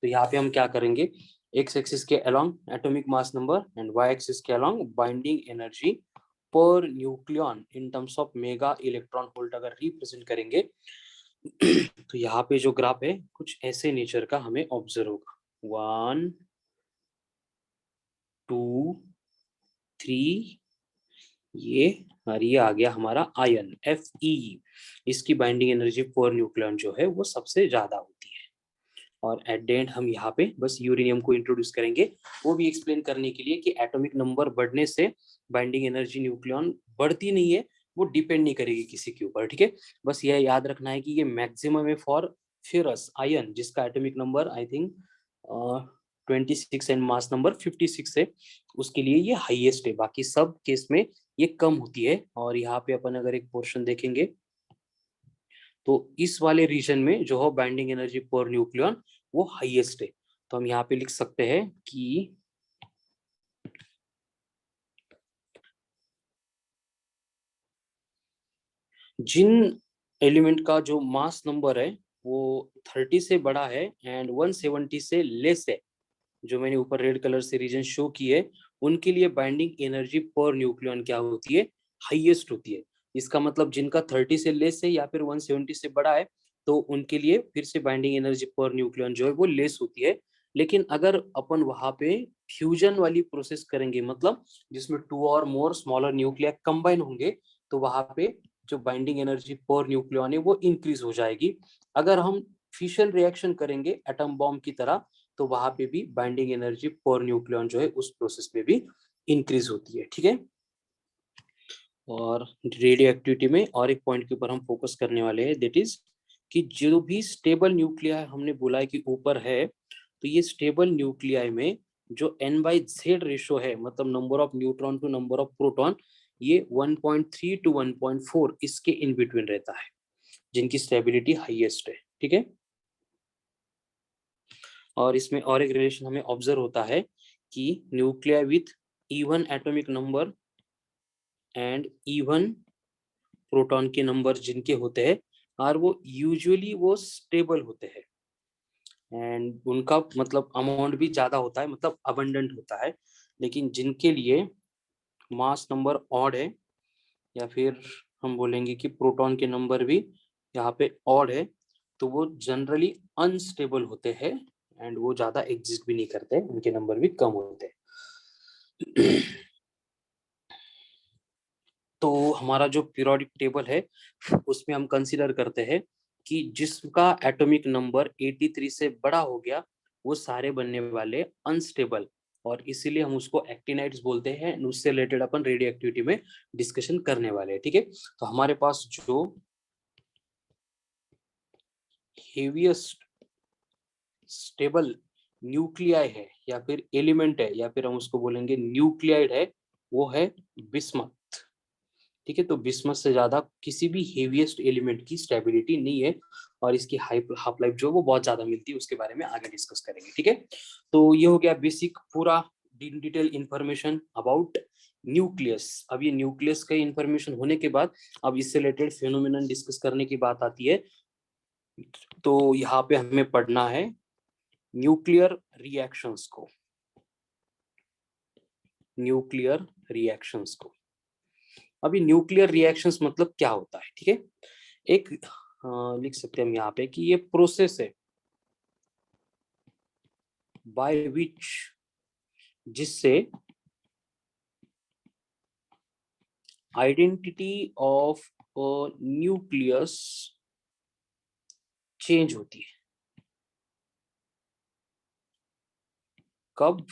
S1: तो यहाँ पे हम क्या करेंगे, एक्स एक्सिस के along atomic mass number and Y axis के along binding energy per nucleon in terms of mega electron volt अगर रिप्रेजेंट करेंगे तो यहाँ पे जो ग्राफ है कुछ ऐसे नेचर का हमें ऑब्जर्व होगा, 1 2 3, ये और ये आ गया हमारा आयन Fe। इसकी बाइंडिंग एनर्जी पर न्यूक्लियन जो है वो सबसे ज्यादा होती है। और एट द एंड हम यहाँ पे बस यूरेनियम को इंट्रोड्यूस करेंगे, वो भी एक्सप्लेन करने के लिए कि एटॉमिक नंबर बढ़ने से बाइंडिंग एनर्जी न्यूक्लियन बढ़ती नहीं है, वो डिपेंड नहीं करेगी किसी के ऊपर। ठीक है, बस यह याद रखना है कि ये मैक्सिमम है फॉर फेरस आयन, जिसका atomic number I think 26 and mass number 56 है, उसके लिए ये हाईएस्ट है। बाकी सब केस में ये कम होती है। और यहाँ पे अपन अगर एक पोर्शन देखेंगे तो इस वाले रीजन में जो है बाइंडिंग एनर्जी पर न्यूक्लियन वो हाईएस्ट है। तो हम यहाँ पे लिख सकते हैं कि जिन एलिमेंट का जो मास नंबर है वो 30 से बड़ा है एंड 170 से लेस है, जो मैंने ऊपर रेड कलर से रीजन शो की है, उनके लिए बाइंडिंग एनर्जी पर न्यूक्लियन क्या होती है, हाईएस्ट होती है। इसका मतलब जिनका 30 से लेस है या फिर 170 से बड़ा है तो उनके लिए फिर से बाइंडिंग एनर्जी पर न्यूक्लियन जो है वो लेस होती है। लेकिन अगर अपन वहां पे फ्यूजन वाली प्रोसेस करेंगे, मतलब जिसमें 2 और मोर स्मॉलर न्यूक्लिया कंबाइन होंगे, तो वहां पे जो बाइंडिंग एनर्जी पर न्यूक्लियन है वो इंक्रीज हो जाएगी। अगर हम फिशन रिएक्शन करेंगे एटम बॉम्ब की तरह, तो वहां पे भी बाइंडिंग एनर्जी पर न्यूक्लियन जो है उस प्रोसेस में भी इंक्रीज होती है। ठीक है, और रेडियो एक्टिविटी में और एक पॉइंट के ऊपर हम फोकस करने वाले हैं, दैट इज कि जो भी स्टेबल न्यूक्लिया हमने बोला है कि ऊपर है, तो ये स्टेबल न्यूक्लियाई में जो n/z रेशो है, मतलब number of neutron to number of proton, ये 1.3 to 1.4 इसके इन बिटवीन रहता है, जिनकी स्टेबिलिटी हाईएस्ट है। ठीक है, और इसमें और एक रिलेशन हमें ऑब्जर्व होता है कि nuclei with even atomic number and even proton के नंबर जिनके होते हैं और वो यूजुअली वो स्टेबल होते हैं एंड उनका मतलब अमाउंट भी ज्यादा होता है, मतलब अबंडेंट होता है। लेकिन जिनके लिए मास नंबर ऑड है या फिर हम बोलेंगे कि प्रोटॉन के नंबर भी यहाँ पे ऑड है, तो वो जनरली अनस्टेबल होते हैं एंड वो ज्यादा एग्जिस्ट भी नहीं करते, उनके नंबर भी कम होते हैं। तो हमारा जो पीरियोडिक टेबल है उसमें हम कंसीडर करते हैं कि जिसका एटॉमिक नंबर 83 से बड़ा हो गया वो सारे बनने वाले अनस्टेबल, और इसीलिए हम उसको एक्टिनाइड्स बोलते हैं। उससे रिलेटेड अपन रेडियो एक्टिविटी में डिस्कशन करने वाले हैं। ठीक है, तो हमारे पास जो हेवीएस्ट स्टेबल न्यूक्लियाई है या फिर एलिमेंट है या फिर हम उसको बोलेंगे न्यूक्लियाइड है, वो है बिस्मथ। ठीक है, तो बिस्मथ से ज्यादा किसी भी हेवीएस्ट एलिमेंट की स्टेबिलिटी नहीं है, और इसकी हाफ लाइफ जो है वो बहुत ज्यादा मिलती है, उसके बारे में आगे डिस्कस करेंगे। ठीक है, तो ये हो गया बेसिक पूरा डिटेल इंफॉर्मेशन अबाउट न्यूक्लियस। अब ये न्यूक्लियस का इंफॉर्मेशन होने के बाद अब इससे रिलेटेड फेनोमेनन डिस्कस करने की बात आती है। तो यहाँ पे हमें पढ़ना है न्यूक्लियर रिएक्शंस को, न्यूक्लियर रिएक्शंस को। अभी न्यूक्लियर रिएक्शंस मतलब क्या होता है, ठीक है, एक लिख सकते हैं हम यहाँ पे कि ये प्रोसेस है बाय विच, जिससे आइडेंटिटी ऑफ न्यूक्लियस चेंज होती है। कब?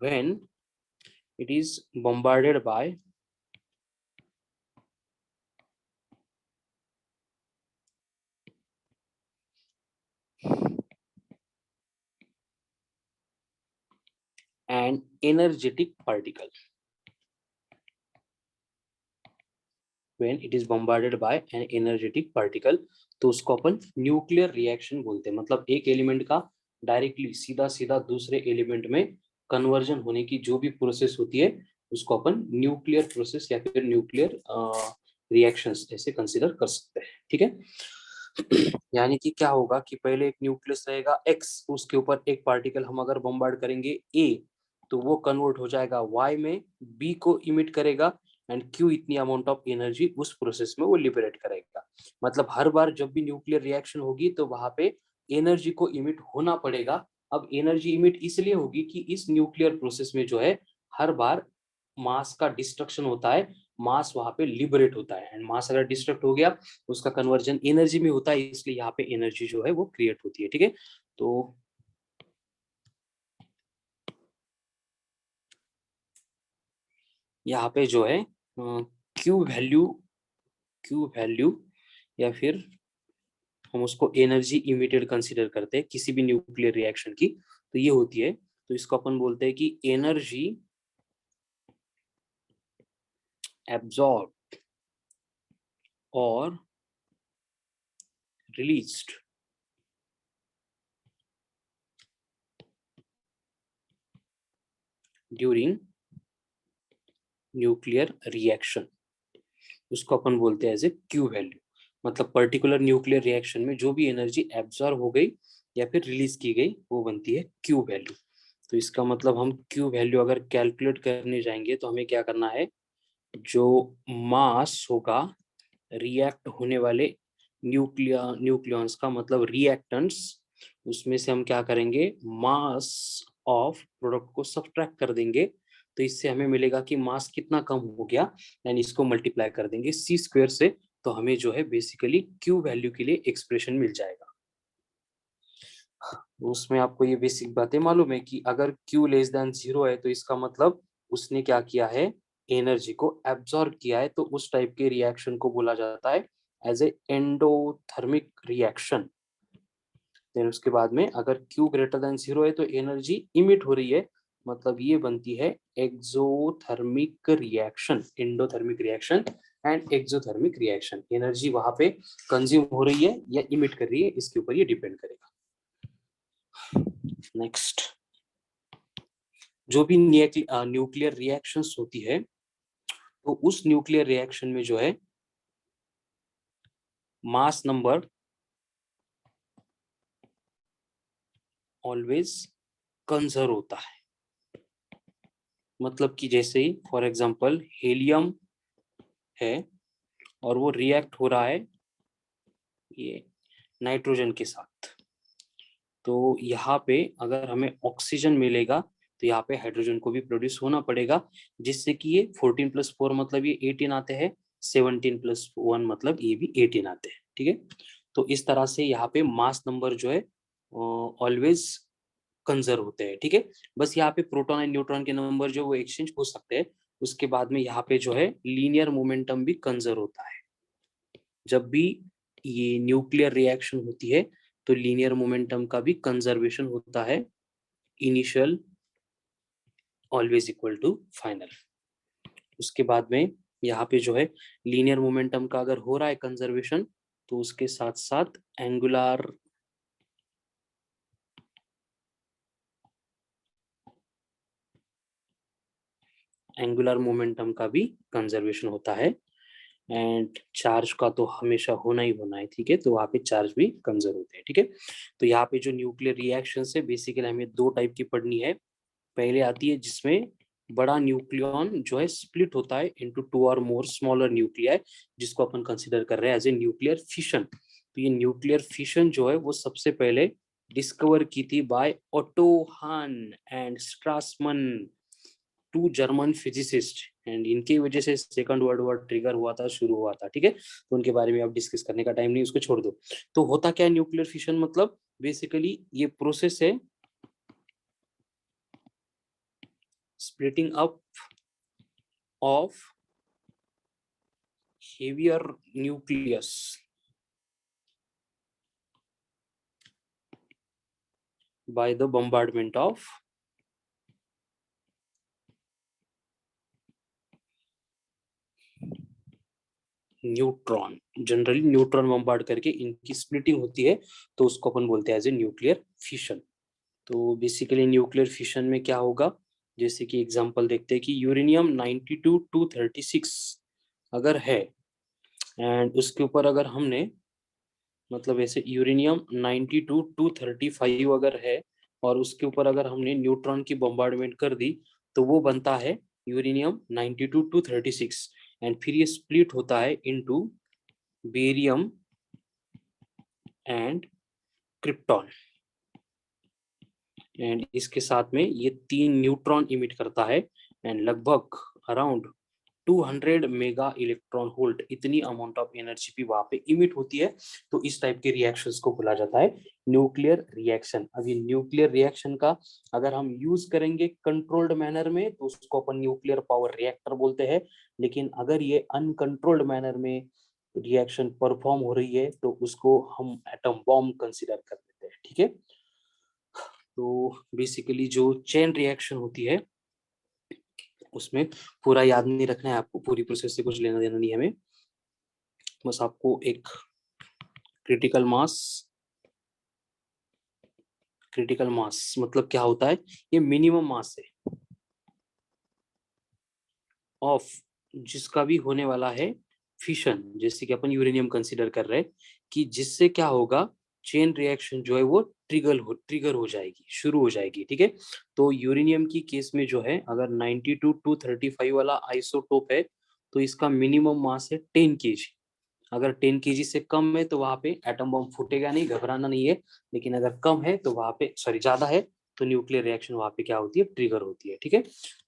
S1: when it is bombarded by an energetic particle, when it is bombarded by an energetic particle, तो उसको अपन न्यूक्लियर रिएक्शन बोलते हैं। मतलब एक एलिमेंट का डायरेक्टली सीधा सीधा दूसरे एलिमेंट में कन्वर्जन होने की जो भी प्रोसेस होती है उसको अपन न्यूक्लियर प्रोसेस या फिर न्यूक्लियर रिएक्शंस ऐसे कंसीडर कर सकते हैं। ठीक है, यानी कि क्या होगा कि पहले एक न्यूक्लियस रहेगा एक्स, उसके ऊपर एक पार्टिकल हम अगर बम्बार्ड करेंगे ए, तो वो कन्वर्ट हो जाएगा वाई में, बी को इमिट करेगा एंड क्यू इतनी अमाउंट ऑफ एनर्जी उस प्रोसेस में वो लिबरेट करेगा। मतलब हर बार जब भी न्यूक्लियर रिएक्शन होगी तो वहां पे एनर्जी को इमिट होना पड़ेगा। अब एनर्जी इमिट इसलिए होगी कि इस न्यूक्लियर प्रोसेस में जो है हर बार मास का डिस्ट्रक्शन होता है, मास वहां पे लिबरेट होता है, एंड मास अगर डिस्ट्रक्ट हो गया उसका कन्वर्जन एनर्जी में होता है, इसलिए यहाँ पे एनर्जी जो है वो क्रिएट होती है। ठीक है, तो यहाँ पे जो है क्यू वैल्यू या फिर हम उसको एनर्जी इमिटेड कंसीडर करते हैं किसी भी न्यूक्लियर रिएक्शन की, तो ये होती है। तो इसको अपन बोलते हैं कि एनर्जी एब्जॉर्ब और रिलीज्ड ड्यूरिंग न्यूक्लियर रिएक्शन, उसको अपन बोलते हैं एज ए क्यू वैल्यू। मतलब पर्टिकुलर न्यूक्लियर रिएक्शन में जो भी एनर्जी एब्जॉर्ब हो गई या फिर रिलीज की गई वो बनती है क्यू वैल्यू। तो इसका मतलब हम क्यू वैल्यू अगर कैलकुलेट करने जाएंगे तो हमें क्या करना है, जो मास होगा रिएक्ट होने वाले न्यूक्लियॉन्स का मतलब रिएक्टेंट्स, उसमें से हम क्या करेंगे, मास ऑफ प्रोडक्ट को सब्ट्रैक्ट कर देंगे। तो इससे हमें मिलेगा कि मास कितना कम हो गया, यानी इसको मल्टीप्लाई कर देंगे सी स्क्वायर से, तो हमें जो है बेसिकली क्यू वैल्यू के लिए एक्सप्रेशन मिल जाएगा। उसमें आपको ये बेसिक बातें मालूम है कि अगर Q लेस देन 0 है तो इसका मतलब उसने क्या किया है, एनर्जी को एब्जॉर्ब किया है, तो उस टाइप के रिएक्शन को बोला जाता है as a endothermic reaction. Then उसके बाद में अगर Q ग्रेटर देन 0 है तो एनर्जी इमिट हो रही है, मतलब ये बनती है exothermic reaction, endothermic reaction and exothermic reaction. Energy वहां पे कंज्यूम हो रही है या इमिट कर रही है, इसके ऊपर ये डिपेंड करेगा। नेक्स्ट, जो भी न्यूक्लियर रिएक्शंस होती है तो उस न्यूक्लियर रिएक्शन में जो है मास नंबर ऑलवेज कंजर्व होता है। मतलब कि जैसे ही फॉर एग्जांपल हीलियम है और वो रिएक्ट हो रहा है ये नाइट्रोजन के साथ, तो यहाँ पे अगर हमें ऑक्सीजन मिलेगा तो यहाँ पे हाइड्रोजन को भी प्रोड्यूस होना पड़ेगा, जिससे कि ये 14 + 4 मतलब ये 18 आते हैं, 17 + 1 मतलब ये भी 18 आते हैं। ठीक है, तो इस तरह से यहाँ पे मास नंबर जो है ऑलवेज कंजर्व होते हैं। ठीक है, बस यहाँ पे प्रोटॉन एंड न्यूट्रॉन के नंबर जो वो एक्सचेंज हो सकते हैं। उसके बाद में यहाँ पे जो है लीनियर मोमेंटम भी कंजर्व होता है। जब भी ये न्यूक्लियर रिएक्शन होती है तो लीनियर मोमेंटम का भी कंजर्वेशन होता है, initial always equal to final. उसके बाद में यहाँ पे जो है लीनियर मोमेंटम का अगर हो रहा है कंजर्वेशन तो उसके साथ साथ एंगुलर मोमेंटम का भी कंजर्वेशन होता है, एंड चार्ज का तो हमेशा होना ही होना है। ठीक है, तो वहाँ पे चार्ज भी कंजर्व होते हैं। ठीक है, तो यहाँ पे जो न्यूक्लियर रिएक्शन है बेसिकली हमें दो टाइप की पढ़नी है। पहले आती है जिसमें बड़ा न्यूक्लियन जो है स्प्लिट होता है इनटू 2 और मोर स्मॉलर न्यूक्लियाई, जिसको अपन कंसीडर कर रहे हैं एज ए न्यूक्लियर फिशन। तो ये न्यूक्लियर फिशन जो है वो सबसे पहले डिस्कवर की थी by Otto Hahn and Strassmann, two German physicist, and इनकी वजह से सेकंड वर्ल्ड वॉर ट्रिगर हुआ था, शुरू हुआ था। ठीक है, तो उनके बारे में अब डिस्कस करने का टाइम नहीं, उसको छोड़ दो। तो होता क्या है न्यूक्लियर फिशन, मतलब बेसिकली ये प्रोसेस है splitting up of heavier nucleus by the bombardment of neutron. Generally neutron bombard करके इनकी स्प्लिटिंग होती है, तो उसको अपन बोलते हैं एज ए न्यूक्लियर फिशन। तो बेसिकली न्यूक्लियर फिशन में क्या होगा, जैसे कि एग्जांपल देखते हैं कि यूरेनियम 92-236 अगर है, एंड उसके ऊपर अगर हमने मतलब ऐसे यूरेनियम 92-235 अगर है, और उसके ऊपर अगर हमने न्यूट्रॉन की बम्बार्डमेंट कर दी, तो वो बनता है यूरेनियम 92-236, एंड फिर ये स्प्लिट होता है into barium and krypton, and इसके साथ में ये 3 न्यूट्रॉन इमिट करता है, एंड लगभग अराउंड 200 मेगा इलेक्ट्रॉन वोल्ट इतनी अमाउंट ऑफ एनर्जी भी वहां पे इमिट होती है। तो इस टाइप के रिएक्शंस को बोला जाता है न्यूक्लियर रिएक्शन। अब ये न्यूक्लियर रिएक्शन का अगर हम यूज करेंगे कंट्रोल्ड मैनर में, तो उसको अपन न्यूक्लियर पावर रिएक्टर बोलते हैं। लेकिन अगर ये अनकंट्रोल्ड मैनर में रिएक्शन परफॉर्म हो रही है, तो उसको हम एटम बॉम्ब कंसिडर कर लेते हैं। ठीक है, तो बेसिकली जो चेन रिएक्शन होती है उसमें पूरा याद नहीं रखना है आपको, पूरी प्रोसेस से कुछ लेना देना नहीं है हमें, बस आपको एक क्रिटिकल मास, क्रिटिकल मास मतलब क्या होता है, ये मिनिमम मास है ऑफ जिसका भी होने वाला है फिशन, जैसे कि अपन यूरेनियम कंसीडर कर रहे हैं, कि जिससे क्या होगा, चेन रिएक्शन जो है वो ट्रिगर हो जाएगी, शुरू हो जाएगी। ठीक है, तो यूरेनियम की केस में जो है अगर 92-235 वाला आइसोटोप है, तो इसका मिनिमम मास है 10 केजी। अगर 10 केजी से कम है तो वहां पे एटम बम फूटेगा नहीं, घबराना नहीं है। लेकिन अगर कम है तो वहां पे, सॉरी ज्यादा है, तो न्यूक्लियर रिएक्शन वहां पे क्या होती है, ट्रिगर होती है। ठीक है,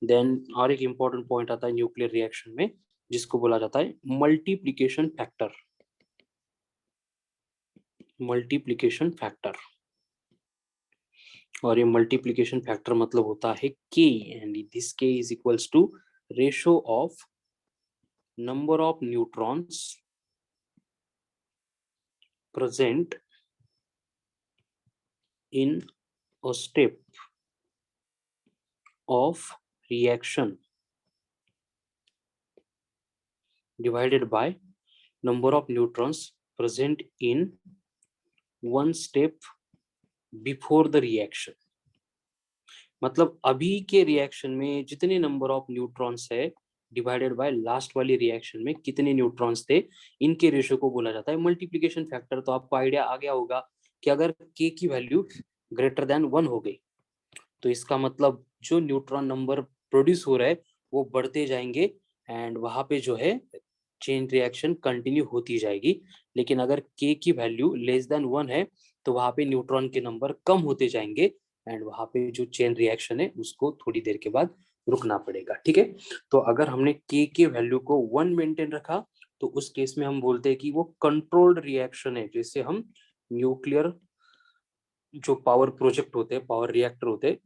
S1: देन और एक इंपॉर्टेंट पॉइंट आता है न्यूक्लियर रिएक्शन में, जिसको बोला जाता है मल्टीप्लीकेशन फैक्टर। मल्टीप्लीकेशन फैक्टर, और ये मल्टीप्लीकेशन फैक्टर मतलब होता है के, एंड दिस के is equals to ratio of number of neutrons present in a step of reaction divided by number of neutrons present in one step before the reaction। मतलब अभी के रिएक्शन में जितने नंबर ऑफ न्यूट्रॉन्स है divided by last वाली reaction में कितने neutrons थे, इनके रेशियो को बोला जाता है मल्टीप्लिकेशन फैक्टर। तो आपको आइडिया आ गया होगा कि अगर के की वैल्यू ग्रेटर देन 1 हो गई, तो इसका मतलब जो न्यूट्रॉन नंबर प्रोड्यूस हो रहा है वो बढ़ते जाएंगे, एंड वहां पे जो है चेन रिएक्शन कंटिन्यू होती जाएगी। लेकिन अगर के की वैल्यू लेस देन 1 है, तो वहां पे न्यूट्रॉन के नंबर कम होते जाएंगे, एंड वहां पे जो चेन रिएक्शन है उसको थोड़ी देर के बाद रुकना पड़ेगा। ठीक है, तो अगर हमने के वैल्यू को 1 मेंटेन रखा, तो उस केस में हम बोलते हैं कि वो कंट्रोल्ड रिएक्शन है। जैसे हम न्यूक्लियर जो पावर प्रोजेक्ट होते हैं, पावर रिएक्टर होते हैं,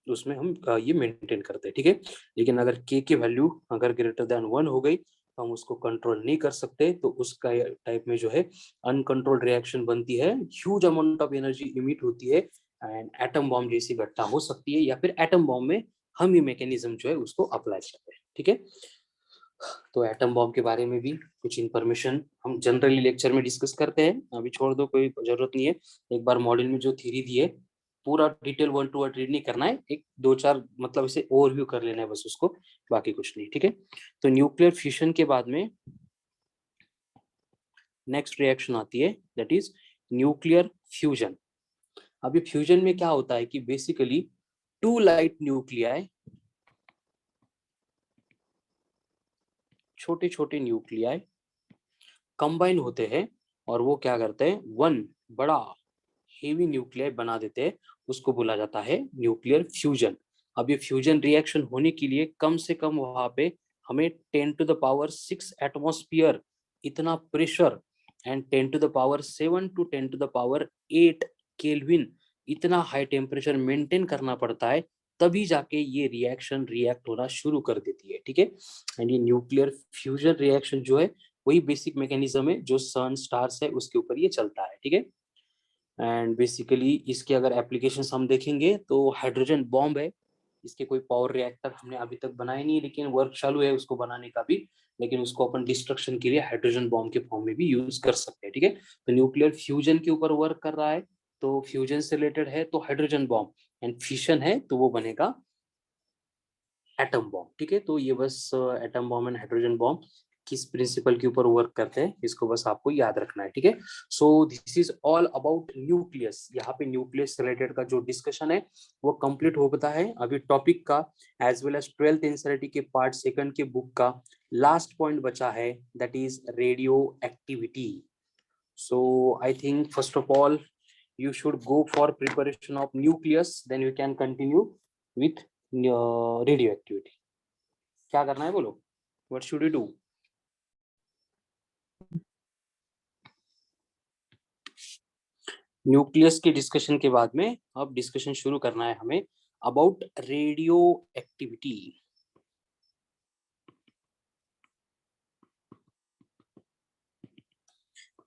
S1: उसमें हम ये मेंटेन करते हैं। ठीक है, लेकिन अगर के की वैल्यू अगर ग्रेटर देन 1 हो गई, तो हम उसको कंट्रोल नहीं कर सकते। तो उसका टाइप में जो है अनकंट्रोल्ड रिएक्शन बनती है, huge amount of energy emit होती है, एंड एटम बॉम्ब जैसी घटना हो सकती है, या फिर एटम बॉम्ब में हम ये मैकेनिज्म जो है उसको अप्लाई करते हैं। ठीक है, तो एटम बॉम्ब के बारे में भी कुछ इंफॉर्मेशन हम जनरली लेक्चर में डिस्कस करते हैं, अभी छोड़ दो, कोई जरूरत नहीं है। एक बार मॉडल में जो थ्योरी दी है पूरा डिटेल 1 टू 1 रीड नहीं करना है, एक 2-4 मतलब इसे ओवरव्यू कर लेना है बस उसको, बाकी कुछ नहीं। ठीक है, तो न्यूक्लियर फिशन के बाद में नेक्स्ट रिएक्शन आती है, दैट इज न्यूक्लियर फ्यूजन। अभी फ्यूजन में क्या होता है कि बेसिकली 2 लाइट न्यूक्लियाई छोटे छोटे न्यूक्लियाई कंबाइन होते हैं और वो क्या करते हैं, वन बड़ा हेवी न्यूक्लियाई बना देते हैं, उसको बोला जाता है न्यूक्लियर फ्यूजन। अब ये फ्यूजन रिएक्शन होने के लिए कम से कम वहां पे हमें 10⁶ एटमॉस्फेयर इतना प्रेशर एंड 10⁻⁷ टू 10⁸ केल्विन इतना हाई टेम्परेचर मेंटेन करना पड़ता है, तभी जाके ये रिएक्शन रिएक्ट होना शुरू कर देती है। ठीक है, एंड ये न्यूक्लियर फ्यूजन रिएक्शन जो है वही बेसिक मैकेनिज्म है जो सन स्टार्स है उसके ऊपर ये चलता है। ठीक है, एंड बेसिकली इसके अगर एप्लीकेशंस हम देखेंगे तो हाइड्रोजन बॉम्ब है, इसके कोई पावर रिएक्टर हमने अभी तक बनाया नहीं, लेकिन वर्क चालू है उसको बनाने का भी, लेकिन उसको अपन डिस्ट्रक्शन के लिए हाइड्रोजन बॉम्ब के फॉर्म में भी यूज कर सकते हैं। ठीक है, तो न्यूक्लियर फ्यूजन के ऊपर वर्क कर रहा है, तो फ्यूजन से रिलेटेड है तो हाइड्रोजन बॉम्ब, एंड फिशन है तो वो बनेगा एटम बॉम्ब। ठीक है, तो ये बस atom bomb and hydrogen bomb किस प्रिंसिपल के ऊपर वर्क करते हैं इसको बस आपको याद रखना है। ठीक है, so this is all about nucleus. यहाँ पे न्यूक्लियस रिलेटेड का जो डिस्कशन है वो कंप्लीट हो गया है। अभी टॉपिक का as well as 12th NCERT के पार्ट 2 के बुक का लास्ट पॉइंट बचा है, that is radioactivity. So I think first of all you should go for preparation of nucleus, then you can continue with radioactivity. क्या करना है बोलो, what should you do? Nucleus के discussion के बाद में अब डिस्कशन शुरू करना है हमें अबाउट रेडियो एक्टिविटी।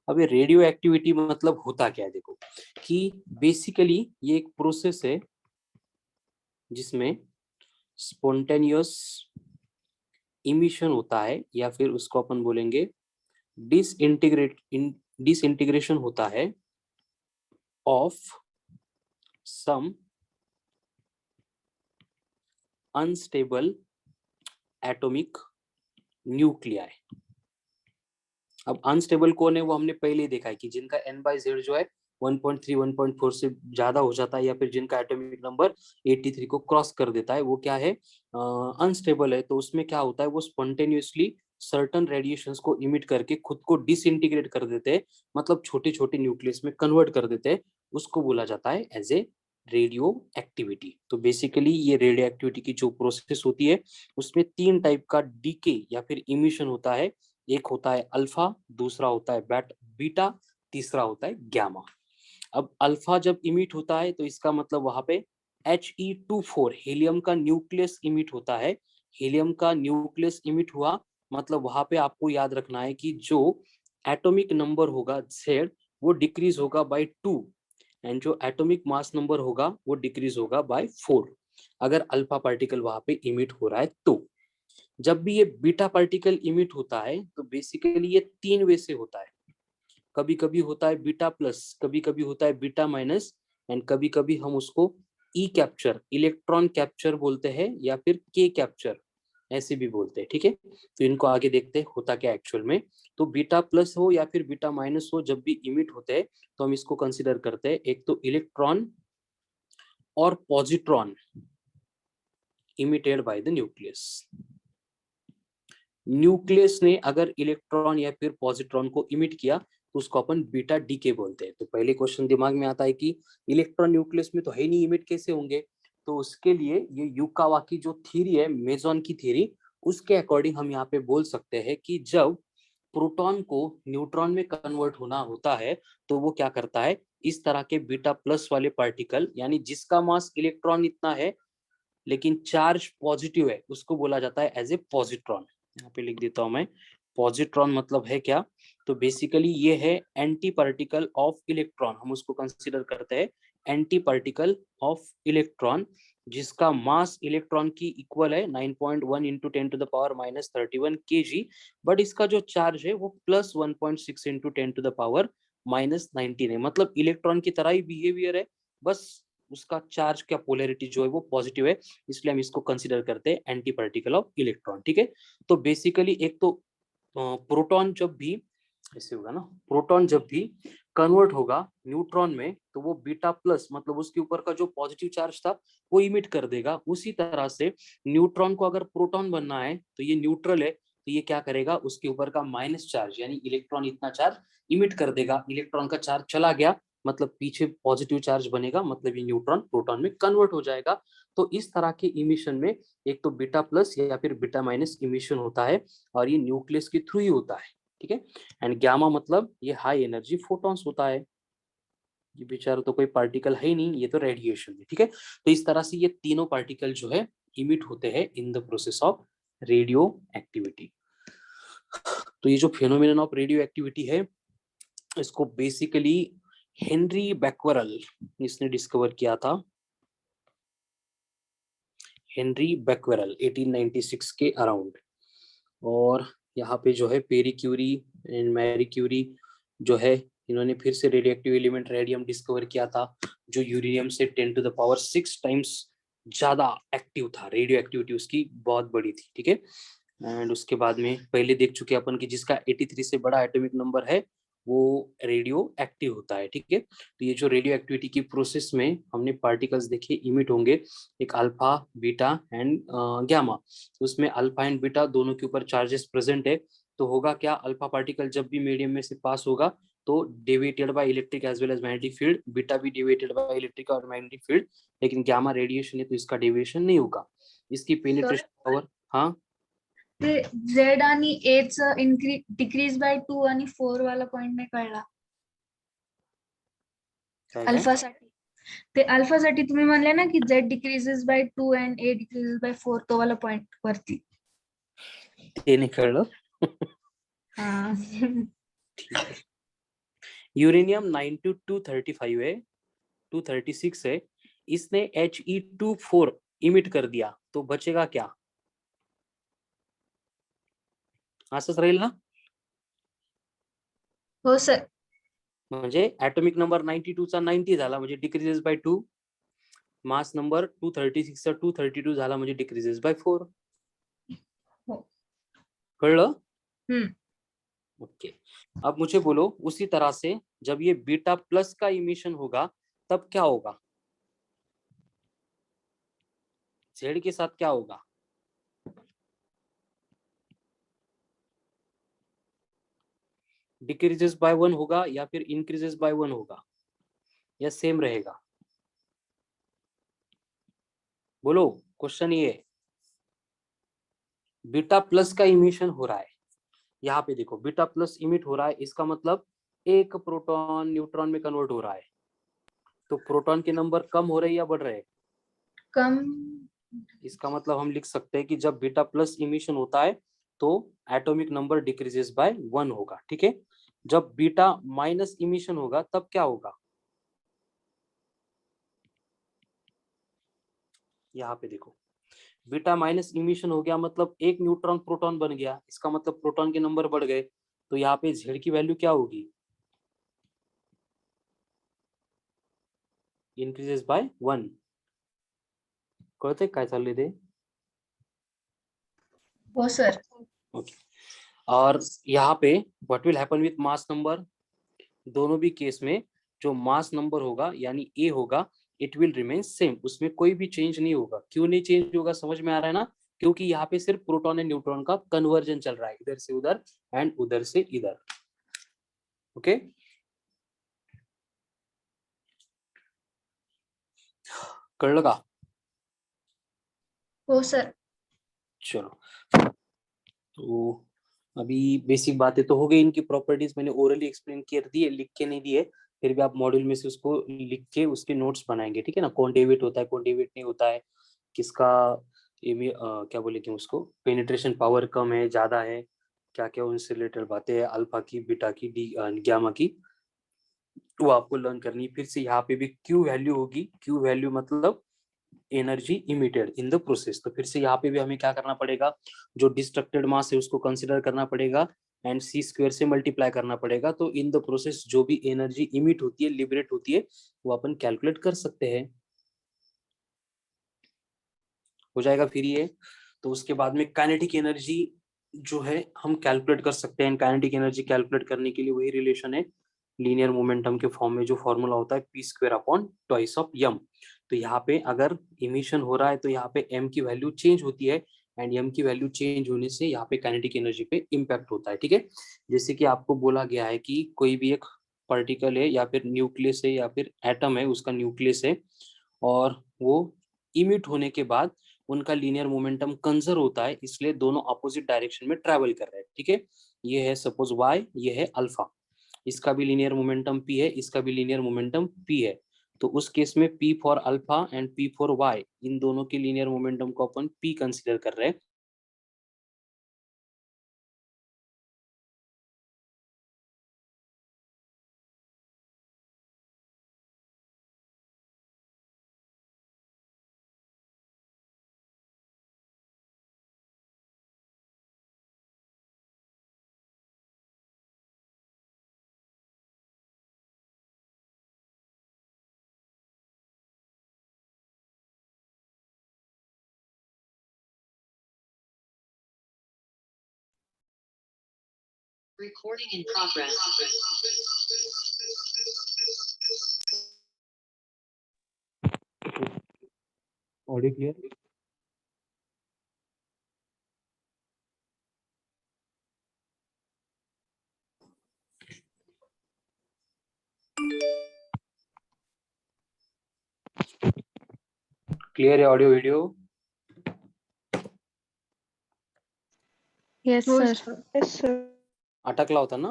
S1: अब ये रेडियो एक्टिविटी मतलब होता क्या है, देखो कि बेसिकली ये एक प्रोसेस है जिसमें स्पॉन्टेनियस इमिशन होता है, या फिर उसको अपन बोलेंगे डिसइंटीग्रेशन होता है of some unstable atomic nuclei। अब अनस्टेबल कौन है वो हमने पहले ही देखा है कि जिनका n/z जो है 1.3 1.4 से ज्यादा हो जाता है, या फिर जिनका एटॉमिक नंबर 83 को क्रॉस कर देता है, वो क्या है, अनस्टेबल है। तो उसमें क्या होता है, वो स्पॉन्टेनियसली सर्टन रेडिएशंस को इमिट करके खुद को डिसइंटीग्रेट कर देते हैं, मतलब छोटे छोटे न्यूक्लियस में कन्वर्ट कर देते हैं, उसको बोला जाता है एज ए रेडियो एक्टिविटी। तो बेसिकली ये रेडियो एक्टिविटी की जो प्रोसेस होती है उसमें 3 टाइप का डीके या फिर इमिशन होता है। एक होता है अल्फा, दूसरा होता है बीटा, तीसरा होता है गैमा। अब अल्फा जब इमिट होता है तो इसका मतलब वहां पे He24 हीलियम का न्यूक्लियस इमिट होता है। हीलियम का न्यूक्लियस इमिट हुआ मतलब वहां पे आपको याद रखना है कि जो एटॉमिक नंबर होगा Z वो डिक्रीज होगा बाय 2, एंड जो एटॉमिक मास नंबर होगा वो डिक्रीज होगा बाय 4 अगर अल्फा पार्टिकल वहां पे इमिट हो रहा है। तो जब भी ये बीटा पार्टिकल इमिट होता है तो बेसिकली ये 3 वे से होता है। कभी कभी होता है बीटा प्लस, कभी कभी होता है बीटा माइनस, एंड कभी कभी हम उसको ई कैप्चर इलेक्ट्रॉन कैप्चर बोलते हैं, या फिर के कैप्चर ऐसे भी बोलते हैं। ठीक है, तो इनको आगे देखते हैं होता क्या एक्चुअल में। तो बीटा प्लस हो या फिर बीटा माइनस हो, जब भी इमिट होते हैं तो हम इसको कंसिडर करते हैं एक तो इलेक्ट्रॉन और positron emitted by the nucleus. Nucleus ने अगर इलेक्ट्रॉन या फिर पॉजिट्रॉन को इमिट किया तो उसको अपन बीटा डीके बोलते हैं। तो पहले क्वेश्चन दिमाग में आता है कि इलेक्ट्रॉन न्यूक्लियस में तो है नहीं, इमिट कैसे होंगे। तो उसके लिए ये युकावा की जो थ्योरी है, मेजॉन की थ्योरी, उसके अकॉर्डिंग हम यहाँ पे बोल सकते हैं कि जब प्रोटॉन को न्यूट्रॉन में कन्वर्ट होना होता है तो वो क्या करता है, इस तरह के बीटा प्लस वाले पार्टिकल, यानी जिसका मास इलेक्ट्रॉन इतना है लेकिन चार्ज पॉजिटिव है, उसको बोला जाता है एज ए पॉजिट्रॉन। यहाँ पे लिख देता हूं मैं, पॉजिट्रॉन मतलब है क्या, तो बेसिकली ये है एंटी पार्टिकल ऑफ इलेक्ट्रॉन, हम उसको कंसीडर करते हैं एंटी पार्टिकल ऑफ इलेक्ट्रॉन, जिसका मास इलेक्ट्रॉन की इक्वल है 9.1 इंटू 10⁻⁻31 kg, बट इसका जो चार्ज है वो +1.6 इंटू 10⁻⁻19 है। मतलब इलेक्ट्रॉन की तरह ही बिहेवियर है, बस उसका चार्ज का पोलैरिटी जो है वो पॉजिटिव है, इसलिए हम इसको कंसीडर करते हैं एंटी पार्टिकल ऑफ इलेक्ट्रॉन। ठीक है, तो बेसिकली एक तो प्रोटॉन जब भी ऐसे होगा ना, प्रोटॉन जब भी कन्वर्ट होगा न्यूट्रॉन में तो वो बीटा प्लस मतलब उसके ऊपर का जो पॉजिटिव चार्ज था वो इमिट कर देगा। उसी तरह से न्यूट्रॉन को अगर प्रोटॉन बनना है तो ये न्यूट्रल है, तो ये क्या करेगा, उसके ऊपर का माइनस चार्ज यानी इलेक्ट्रॉन इतना चार्ज इमिट कर देगा, इलेक्ट्रॉन का चार्ज चला गया मतलब पीछे पॉजिटिव चार्ज बनेगा, मतलब ये न्यूट्रॉन प्रोटॉन में कन्वर्ट हो जाएगा। तो इस तरह के इमिशन में एक तो बीटा प्लस या फिर बीटा माइनस इमिशन होता है और ये न्यूक्लियस के थ्रू ही होता है, ठीक है। एंड गामा मतलब ये हाई एनर्जी फोटॉन्स होता है, ये बेचारा तो कोई पार्टिकल है ही नहीं, ये तो रेडिएशन है, ठीक है। तो इस तरह से ये तीनों पार्टिकल जो है इमिट होते हैं इन the process of radio activity. तो ये जो फेनोमेनन ऑफ रेडियो एक्टिविटी है इसको बेसिकली हेनरी बैक्वेरल इसने डिस्कवर किया था, हेनरी बैक्वेरल 1896 के अराउंड। और यहाँ पे जो है Pierre Curie and Marie Curie जो है इन्होंने फिर से radioactive element radium discover किया था, जो यूरेनियम से 10⁻6 टाइम्स ज्यादा एक्टिव था, रेडियो एक्टिविटी उसकी बहुत बड़ी थी, ठीक है। एंड उसके बाद में पहले देख चुके अपन कि जिसका 83 से बड़ा एटॉमिक नंबर है वो रेडियो एक्टिव होता है, ठीक है। तो ये जो रेडियो एक्टिविटी की प्रोसेस में हमने पार्टिकल्स देखे इमिट होंगे, एक अल्फा बीटा एंड गामा। उसमें अल्फा एंड बीटा दोनों के ऊपर चार्जेस प्रेजेंट है, तो होगा क्या, अल्फा पार्टिकल जब भी मीडियम में से पास होगा तो deviated by electric as well as magnetic field, beta भी डेविएटेड बाय इलेक्ट्रिक और मैग्नेटिक फील्ड, लेकिन गामा रेडिएशन है तो इसका डेविएशन नहीं होगा, इसकी पेनिट्रेशन पावर। हाँ
S3: ते Z आणि A चं डिक्रीज बाय 2 आणि 4 वाला पॉइंट नाही कळला अल्फासाठी। ते अल्फासाठी तुम्ही म्हणले ना की Z decreases by 2 and A decreases by 4 तो वाला पॉइंट वरती।
S1: ते नहीं कळलं।
S3: हाँ
S1: ठीक है। यूरेनियम 9235 है, 236 है, इसने He24 इमिट कर दिया तो बचेगा क्या, असंच राहील ना।
S3: हो सर।
S1: म्हणजे ऍटॉमिक नंबर 92 चा 90 झाला म्हणजे डिक्रीजेस बाय 2, मास नंबर 236 चा 232 झाला म्हणजे डिक्रीजेस बाय 4। कळलं। ओके, अब मुझे बोलो उसी तरह से जब ये बीटा प्लस का इमिशन होगा तब क्या होगा, जेड के साथ क्या होगा, डिक्रीजेस बाय 1 होगा या फिर इंक्रीजेस बाय 1 होगा या सेम रहेगा, बोलो। क्वेश्चन ये है, बीटा प्लस का इमिशन हो रहा है, यहाँ पे देखो बीटा प्लस इमिट हो रहा है, इसका मतलब एक प्रोटॉन न्यूट्रॉन में कन्वर्ट हो रहा है, तो प्रोटॉन के नंबर कम हो रहे हैं या बढ़ रहे हैं,
S3: कम।
S1: इसका मतलब हम लिख सकते हैं कि जब बीटा प्लस इमिशन होता है तो एटॉमिक नंबर डिक्रीजेस बाय 1 होगा, ठीक है। जब बीटा माइनस इमिशन होगा तब क्या होगा, यहाँ पे देखो बीटा माइनस इमिशन हो गया मतलब एक न्यूट्रॉन प्रोटॉन बन गया, इसका मतलब प्रोटॉन के नंबर बढ़ गए, तो यहाँ पे जेड की वैल्यू क्या होगी, इंक्रीजेस बाय 1। कळतंय काय चाललंय ते।
S3: हो सर।
S1: ओके, और यहाँ पे what will happen with mass number, दोनों भी केस में जो मास नंबर होगा यानी ए होगा इट विल रिमेन सेम, उसमें कोई भी चेंज नहीं होगा। क्यों नहीं चेंज होगा समझ में आ रहा है ना, क्योंकि यहाँ पे सिर्फ प्रोटॉन एंड न्यूट्रॉन का कन्वर्जन चल रहा है, इधर से उधर एंड उधर से इधर। ओके, कळलं का।
S3: हो सर।
S1: चलो, तो अभी बेसिक बातें तो हो गई, इनकी प्रॉपर्टीज मैंने ओरली एक्सप्लेन कर दी है, लिख के नहीं दिए, फिर भी आप मॉड्यूल में से उसको लिख के उसके नोट्स बनाएंगे, ठीक है ना। कौन डेविएट होता है कौन डेविएट नहीं होता है, किसका क्या बोले कि उसको पेनिट्रेशन पावर कम है ज्यादा है, क्या क्या उनसे रिलेटेड बातें हैं, अल्फा की बीटा की डी गामा की, वो आपको लर्न करनी है। फिर से यहाँ पे भी क्यू वैल्यू होगी, क्यू वैल्यू मतलब energy emitted in the process, तो फिर से यहाँ पे भी हमें क्या करना पड़ेगा, जो डिस्ट्रक्टेड मास है उसको कंसिडर करना पड़ेगा एंड सी स्क्वायर से मल्टीप्लाई करना पड़ेगा, तो इन द प्रोसेस जो भी एनर्जी इमिट होती है लिबरेट होती है वो अपन कैलकुलेट कर सकते हैं, हो जाएगा फिर ये। तो उसके बाद में काइनेटिक एनर्जी जो है हम कैलकुलेट कर सकते हैं, काइनेटिक एनर्जी कैलकुलेट करने के लिए वही रिलेशन है लीनियर मोमेंटम के फॉर्म में जो फॉर्मूला होता है p² / 2 ऑफ m। तो यहाँ पे अगर इमिशन हो रहा है तो यहाँ पे m की वैल्यू चेंज होती है, एंड m की वैल्यू चेंज होने से यहाँ पे काइनेटिक एनर्जी पे इम्पैक्ट होता है, ठीक है। जैसे कि आपको बोला गया है कि कोई भी एक पार्टिकल है या फिर न्यूक्लियस है या फिर एटम है, उसका न्यूक्लियस है, और वो इमिट होने के बाद उनका लीनियर मोमेंटम कंजर्व होता है, इसलिए दोनों अपोजिट डायरेक्शन में ट्रैवल कर रहे हैं, ठीक है। ये है सपोज y, ये है अल्फा, इसका भी लीनियर मोमेंटम p है, इसका भी लीनियर मोमेंटम p है। तो उस केस में p for alpha and p for y, इन दोनों के लीनियर मोमेंटम को अपन p कंसीडर कर रहे हैं।
S4: Recording in progress.
S1: Audio clear? Clear है ऑडियो वीडियो?
S2: Yes,
S3: हो
S2: sir.
S3: सर.
S2: Yes, sir.
S1: अटकला होता ना?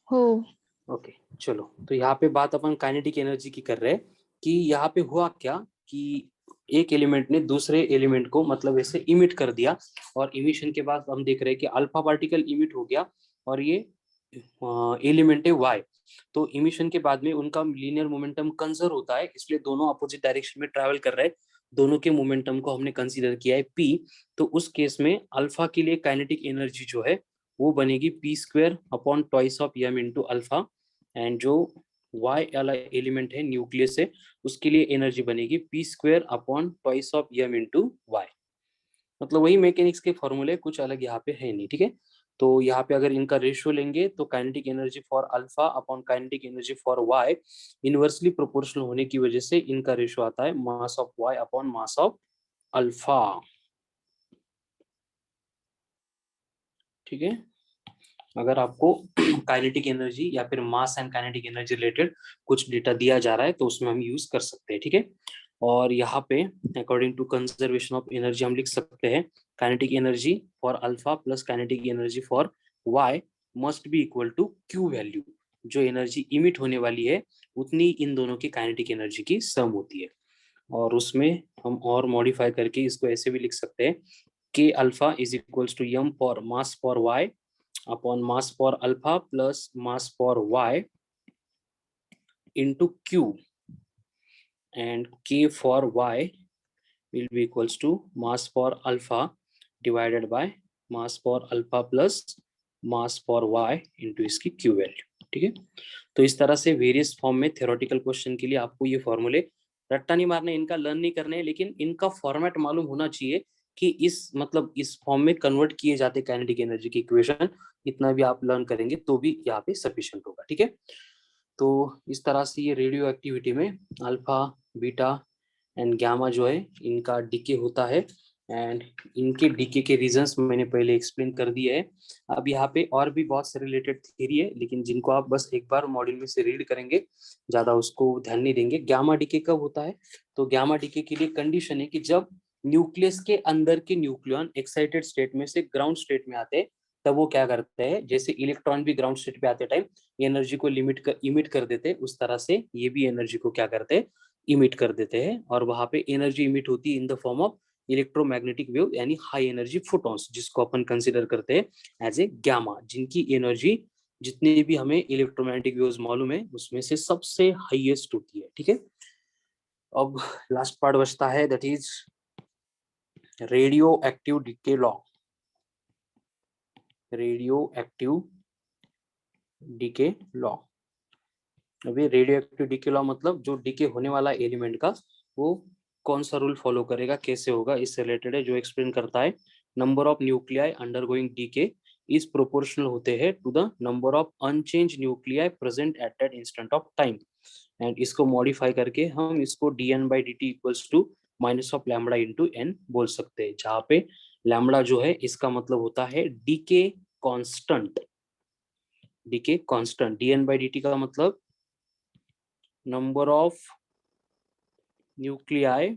S2: हो.
S1: ओके चलो, तो यहाँ पे बात अपन काइनेटिक एनर्जी की कर रहे हैं कि यहाँ पे हुआ क्या कि एक एलिमेंट ने दूसरे एलिमेंट को मतलब ऐसे इमिट कर दिया, और इमिशन के बाद हम देख रहे हैं कि अल्फा पार्टिकल इमिट हो गया और ये एलिमेंट है वाई। तो इमिशन के बाद में उनका लीनियर मोमेंटम कंजर्व होता है, इसलिए दोनों अपोजिट डायरेक्शन में ट्रैवल कर रहे हैं, दोनों के मोमेंटम को हमने कंसीडर किया है पी। तो उस केस में अल्फा के लिए काइनेटिक एनर्जी जो है वो बनेगी P square upon twice of M into alpha, and जो वाई वाला एलिमेंट है न्यूक्लियस है उसके लिए एनर्जी बनेगी P square upon twice of M into Y. मतलब वही मैकेनिक्स के फॉर्मूले, कुछ अलग यहाँ पे है नहीं, ठीक है। तो यहाँ पे अगर इनका रेशियो लेंगे तो kinetic energy for alpha upon kinetic energy for Y inversely proportional होने की वजह से इनका रेशियो आता है mass of Y upon mass of alpha, ठीक है। अगर आपको काइनेटिक एनर्जी या फिर mass and kinetic energy related कुछ डेटा दिया जा रहा है तो उसमें हम यूज कर सकते हैं, ठीक है। और यहाँ पे according to conservation of energy हम लिख सकते हैं kinetic energy for alpha plus kinetic energy for Y must be equal to Q value, जो एनर्जी इमिट होने वाली है उतनी इन दोनों की काइनेटिक एनर्जी की सम होती है। और उसमें हम और मॉडिफाई करके इसको ऐसे भी लिख सकते हैं K alpha is equals to M for mass for Y upon mass for alpha plus mass for y into q, and k for y will be equals to mass for alpha divided by mass for alpha plus mass for y into इसकी q value, ठीक है। तो इस तरह से various form में theoretical question के लिए आपको ये फॉर्मूले रट्टा नहीं मारना, इनका लर्न नहीं करने हैं, लेकिन इनका फॉर्मेट मालूम होना चाहिए कि इस मतलब इस फॉर्म में कन्वर्ट किए जाते काइनेटिक एनर्जी की इक्वेशन। इतना भी आप लर्न करेंगे तो भी यहाँ पे सफिशिएंट होगा, ठीक है। तो इस तरह से ये रेडियो एक्टिविटी में अल्फा बीटा एंड गामा जो है इनका डीके होता है, एंड इनके डीके के रीजंस मैंने पहले एक्सप्लेन कर दिए है। अब यहाँ पे और भी बहुत से रिलेटेड थ्योरी है, लेकिन जिनको आप बस एक बार मॉड्यूल में से रीड करेंगे, ज्यादा उसको ध्यान नहीं देंगे। गामा डीके कब होता है? तो गामा डीके के लिए कंडीशन है कि जब न्यूक्लियस के अंदर के न्यूक्लियन एक्साइटेड स्टेट में से ग्राउंड स्टेट में आते हैं, तब वो क्या करते हैं, जैसे इलेक्ट्रॉन भी ग्राउंड स्टेट पे आते टाइम एनर्जी को इमिट कर देते हैं, उस तरह से ये भी एनर्जी को क्या करते हैं, इमिट कर देते हैं। और वहां पे एनर्जी इमिट होती है in the form of electromagnetic wave यानी हाई एनर्जी फोटॉन्स, जिसको अपन कंसीडर करते हैं एज ए गामा, जिनकी एनर्जी जितने भी हमें इलेक्ट्रोमैग्नेटिक वेव्स मालूम है उसमें से सबसे हाईएस्ट होती है, ठीक है। अब लास्ट पार्ट बचता है, that is radioactive decay law. Radioactive decay law, अभी रेडियो एक्टिव डीके लॉ मतलब जो डीके होने वाला एलिमेंट का वो कौन सा रूल फॉलो करेगा, कैसे होगा, इससे रिलेटेड है, जो एक्सप्लेन करता है number of nuclei undergoing decay is proportional होते हैं to the number of unchanged nuclei present at that instant of time, and इसको मॉडिफाई करके हम इसको dn by dt equals to minus of lambda into N बोल सकते हैं, जहाँ पे लैम्बडा जो है इसका मतलब होता है decay constant. Decay constant, dn by dt का मतलब number of nuclei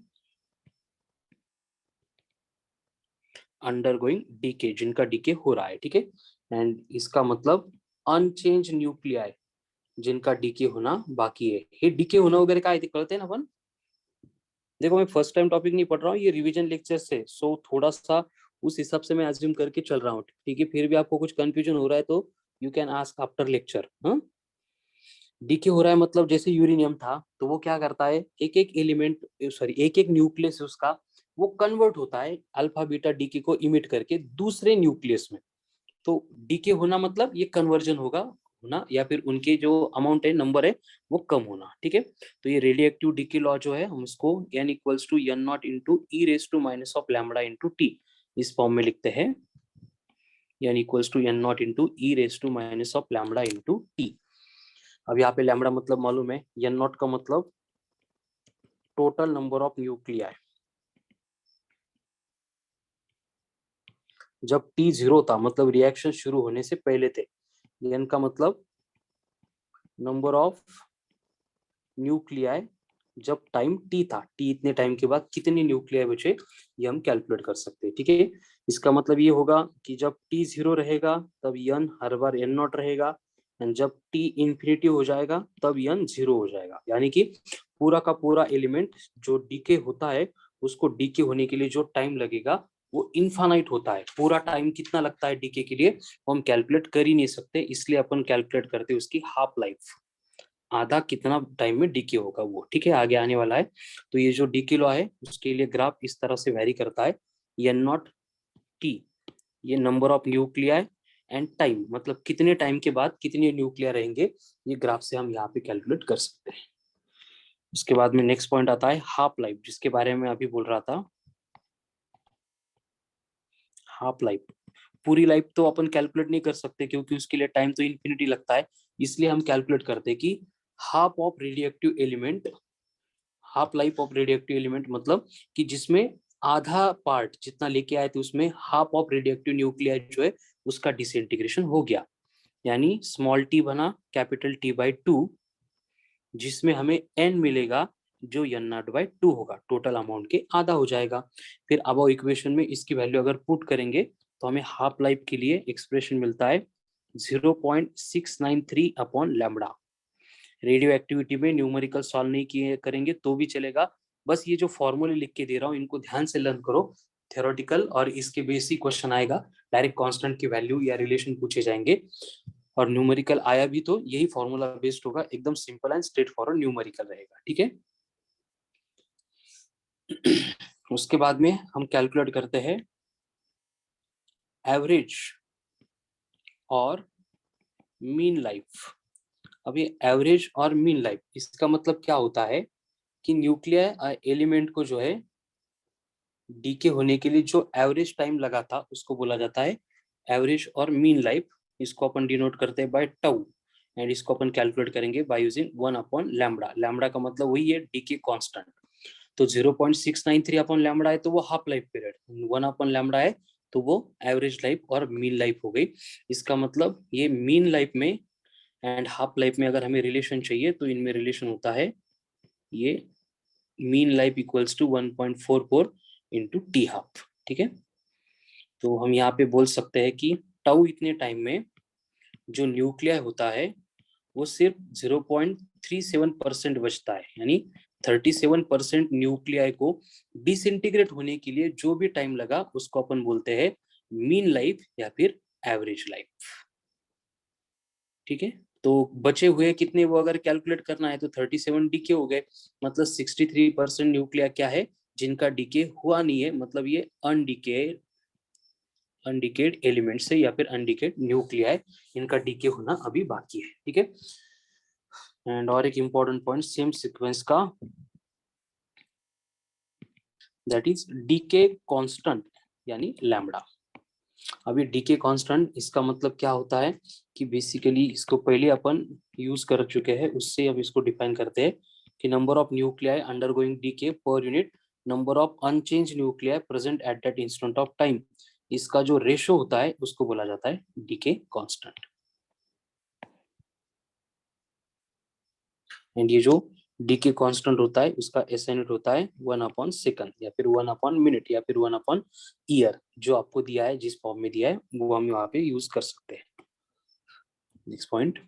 S1: undergoing decay, जिनका डीके हो रहा है, ठीक है। एंड इसका मतलब अनचेंज न्यूक्लियाई, जिनका डीके होना बाकी है। हे डीके होना वगैरह काय ते कळते ना अपन। देखो मैं फर्स्ट टाइम टॉपिक नहीं पढ़ रहा हूँ, ये रिवीजन लेक्चर से, सो थोड़ा सा उस हिसाब से मैं अज्यूम करके चल रहा हूँ, ठीक है। फिर भी आपको कुछ कंफ्यूजन हो रहा है तो you can ask after lecture. हाँ, डीके हो रहा है मतलब जैसे यूरेनियम था तो वो क्या करता है, एक एक एलिमेंट, सॉरी एक एक न्यूक्लियस उसका वो कन्वर्ट होता है अल्फा बीटा डीके को इमिट करके दूसरे न्यूक्लियस में। तो डीके होना मतलब ये कन्वर्जन होगा होना, या फिर उनके जो अमाउंट है, नंबर है, वो कम होना, ठीक है। तो ये रेडियो एक्टिव डीके लॉ जो है हम इसको n equals to n naught into e raise to minus of lambda into T इस फॉर्म में लिखते हैं। n equals to n naught into e raise to minus of lambda into T. अब यहाँ पे लैम्बडा मतलब मालूम है, n नॉट का मतलब टोटल नंबर ऑफ न्यूक्लियाई जब t 0 था, मतलब रिएक्शन शुरू होने से पहले थे। n का मतलब नंबर ऑफ न्यूक्लियाई जब टाइम t था, t इतने टाइम के बाद कितने न्यूक्लियाई बचे, ये हम कैलकुलेट कर सकते हैं, ठीक है। इसका मतलब ये होगा कि जब t 0 रहेगा तब n her bar n not रहेगा, एंड जब t इंफिनिटी हो जाएगा तब n 0 हो जाएगा। यानी कि पूरा का पूरा एलिमेंट जो डीके होता है, उसको डीके होने के लिए जो टाइम लगेगा वो इनफाइनाइट होता है। पूरा टाइम कितना लगता है डीके के लिए वो हम कैलकुलेट कर ही नहीं सकते, इसलिए अपन कैलकुलेट करते हैं उसकी हाफ लाइफ, आधा कितना टाइम में डीके होगा वो, ठीक है। आगे आने वाला है। तो ये जो डीके लॉ है उसके लिए ग्राफ इस तरह से वेरी करता है, एन नॉट टी, ये number of nuclei and time, मतलब कितने टाइम के बाद कितने न्यूक्लिया रहेंगे, ये ग्राफ से हम यहाँ पे कैलकुलेट कर सकते हैं। उसके बाद में नेक्स्ट पॉइंट आता है हाफ लाइफ, जिसके बारे में अभी बोल रहा था। हाफ लाइफ, पूरी लाइफ तो अपन कैलकुलेट नहीं कर सकते क्योंकि उसके लिए टाइम तो इन्फिनिटी लगता है, इसलिए हम कैलकुलेट करते हैं कि half of radioactive element, half life of radioactive element मतलब कि जिसमें आधा पार्ट जितना लेके आए थे उसमें हाफ ऑफ रेडियोएक्टिव न्यूक्लियाई जो है उसका डिसइंटीग्रेशन हो गया, यानी स्मॉल टी बना कैपिटल टी बाई 2, जिसमें हमें n मिलेगा जो n नॉट बाई 2 होगा, टोटल अमाउंट के आधा हो जाएगा। फिर अब इक्वेशन में इसकी वैल्यू अगर पुट करेंगे तो हमें हाफ लाइफ के लिए एक्सप्रेशन मिलता है 0.693 अपॉन लैम्बडा। रेडियो एक्टिविटी में न्यूमेरिकल सॉल्व नहीं किए करेंगे तो भी चलेगा, बस ये जो फॉर्मूले लिख के दे रहा हूँ इनको ध्यान से लर्न करो। थ्योरेटिकल और इसके बेसिक क्वेश्चन आएगा, डायरेक्ट कांस्टेंट की वैल्यू या रिलेशन पूछे जाएंगे, और न्यूमेरिकल आया भी तो यही फॉर्मूला बेस्ड होगा, एकदम simple and straight forward numerical रहेगा, ठीक है। उसके बाद में हम कैलकुलेट करते हैं एवरेज और मीन लाइफ। अब ये एवरेज और मीन लाइफ इसका मतलब क्या होता है कि न्यूक्लियर एलिमेंट को जो है डीके होने के लिए जो एवरेज टाइम लगा था उसको बोला जाता है एवरेज और मीन लाइफ। इसको अपन डिनोट करते हैं बाय टाउ, एंड इसको अपन कैलकुलेट करेंगे by using 1 upon lambda. Lambda का मतलब वही है डीके कांस्टेंट। तो 0.693 अपॉन लैम्बडा है तो वो half life period, 1 upon lambda है तो वो एवरेज लाइफ और मीन लाइफ हो गई। इसका मतलब ये मीन लाइफ में एंड हाफ लाइफ में अगर हमें रिलेशन चाहिए तो इनमें रिलेशन होता है ये mean life equals to 1.44 into T half, ठीक है। तो हम यहाँ पे बोल सकते हैं कि टाउ इतने टाइम में जो न्यूक्लियर होता है वो सिर्फ 0.37% बचता है, यानी 37% न्यूक्लियाई को डिसइंटीग्रेट होने के लिए जो भी टाइम लगा उसको अपन बोलते हैं मीन लाइफ या फिर एवरेज लाइफ, ठीक है। तो बचे हुए कितने वो अगर कैलकुलेट करना है तो 37 डीके हो गए, मतलब 63% न्यूक्लिया क्या है जिनका डीके हुआ नहीं है, मतलब ये अनडिकेड एलिमेंट से या फिर अनडिकेड न्यूक्लिया है, इनका डीके होना अभी बाकी है, ठीक है। एंड और एक इंपॉर्टेंट पॉइंट सेम सीक्वेंस का, दैट इज डीके कांस्टेंट यानी लैम्बडा। अभी डीके कांस्टेंट इसका मतलब क्या होता है कि बेसिकली इसको पहले अपन यूज कर चुके हैं, उससे अब इसको डिफाइन करते हैं कि number of nuclei undergoing decay per unit number of unchanged nuclei present at that instant of time, इसका जो रेशो होता है उसको बोला जाता है डीके कांस्टेंट। एंड ये जो डीके कांस्टेंट होता है उसका एसआई यूनिट होता है 1/सेकंड या फिर 1/मिनट या फिर 1/ईयर, जो आपको दिया है, जिस फॉर्म में दिया है वो हम यहाँ पे यूज कर सकते हैं। Next point,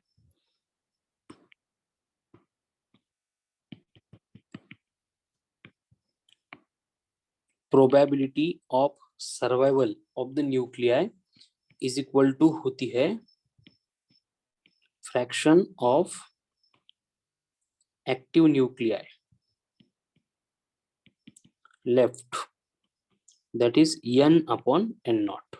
S1: probability of survival of the nuclei is equal to होती है fraction of active nuclei left, that is n/n0।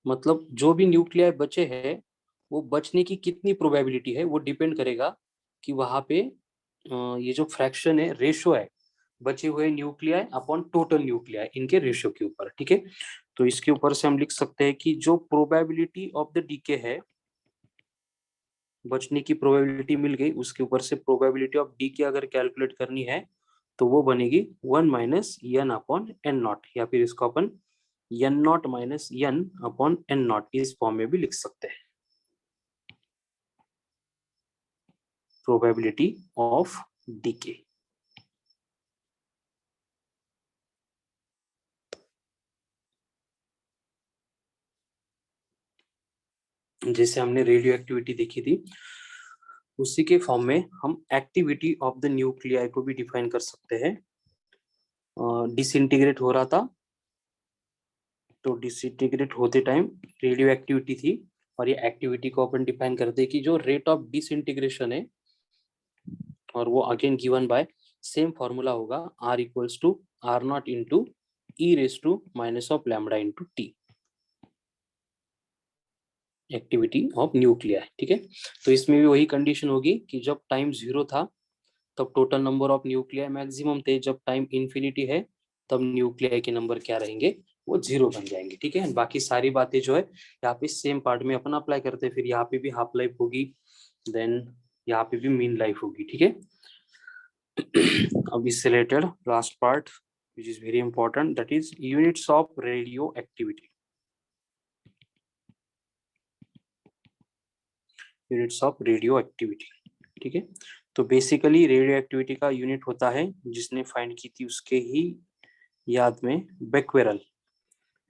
S1: मतलब जो भी न्यूक्लियाई बचे हैं वो बचने की कितनी प्रोबेबिलिटी है वो डिपेंड करेगा कि वहां पे ये जो फ्रैक्शन है, रेशो है बचे हुए न्यूक्लियाई अपॉन टोटल न्यूक्लियाई, इनके रेशियो के ऊपर। ठीक है, तो इसके ऊपर से हम लिख सकते हैं कि जो प्रोबेबिलिटी ऑफ द डीके है, बचने की प्रोबेबिलिटी मिल गई, उसके ऊपर से प्रोबेबिलिटी ऑफ डीके अगर कैलकुलेट करनी है तो वो बनेगी 1 - n/n0, या फिर इसको अपन n0 - n/n0 इस फॉर्म में भी लिख सकते हैं। Probability of decay. जैसे हमने रेडियो एक्टिविटी देखी थी, उसी के फॉर्म में हम एक्टिविटी ऑफ द न्यूक्लियाई को भी डिफाइन कर सकते हैं। डिसइंटीग्रेट हो रहा था, तो डिसइंटीग्रेट होते टाइम रेडियो एक्टिविटी थी, और ये एक्टिविटी को अपन डिफाइन करते हैं कि जो रेट ऑफ डिसइंटीग्रेशन है, और वो again given by same formula होगा R = R0 × e⁻⁻⁴ activity of nuclei. ठीक है, तो इसमें भी वही कंडीशन होगी कि जब टाइम 0 था तब total number of nuclei maximum थे, जब टाइम इन्फिनिटी है तब न्यूक्लियाई के नंबर क्या रहेंगे, वो 0 बन जाएंगे। ठीक है, बाकी सारी बातें जो है यहाँ पे सेम पार्ट में अपन अप्लाई करते हैं। फिर यहाँ पे भी हाफ लाइफ होगी, देन यहाँ पे भी मीन लाइफ होगी। ठीक है, अब इससे related last part which is very important, that is units of radioactivity। Units of radio activity. ठीक है, तो बेसिकली रेडियो एक्टिविटी का यूनिट होता है, जिसने फाइंड की थी उसके ही याद में, बेक्वेरल।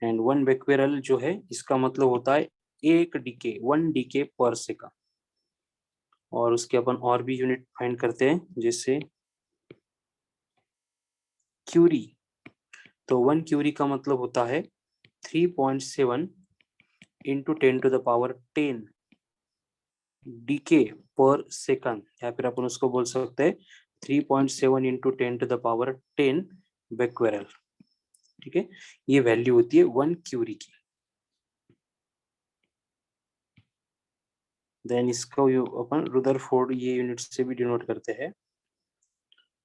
S1: एंड 1 बेक्वेरल जो है, इसका मतलब होता है 1 डीके, 1 डीके पर सेकंड। और उसके अपन और भी यूनिट फाइंड करते हैं, जैसे क्यूरी। तो 1 क्यूरी का मतलब होता है 3.7 × 10⁻10 डीके पर सेकंड, या फिर अपन उसको बोल सकते हैं 3.7 × 10⁻10 बेक्वेरल। ठीक है, ये वैल्यू होती है 1 क्यूरी की। देन इसको अपन रुदरफोर्ड ये यूनिट से भी डिनोट करते हैं।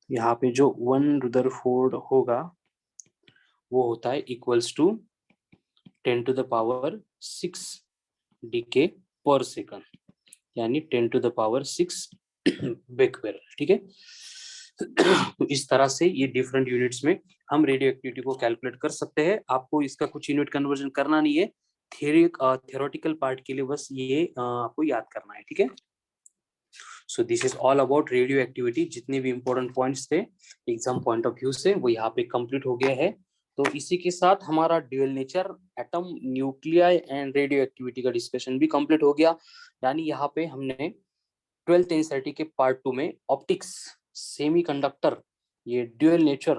S1: यहाँ पे जो 1 रुदरफोर्ड होगा वो होता है इक्वल्स टू 10⁻6 डीके पर सेकंड, यानी 10⁻6 बेक्वेरल। ठीक है, तो इस तरह से ये डिफरेंट यूनिट्स में हम रेडियो एक्टिविटी को कैलकुलेट कर सकते हैं। आपको इसका कुछ यूनिट कन्वर्जन करना नहीं है, थियोरेटिकल पार्ट के लिए बस ये आपको याद करना है। ठीक है, so this is all about radio activity. जितने भी इंपॉर्टेंट पॉइंट्स थे एग्जाम पॉइंट ऑफ व्यू से, वो यहाँ पे कंप्लीट हो गया है। तो इसी के साथ हमारा dual nature, atom, nuclei and radio activity का डिस्कशन भी कंप्लीट हो गया। यानी यहाँ पे हमने 12th NCERT के पार्ट 2 में ऑप्टिक्स, सेमीकंडक्टर, ये ड्यूअल नेचर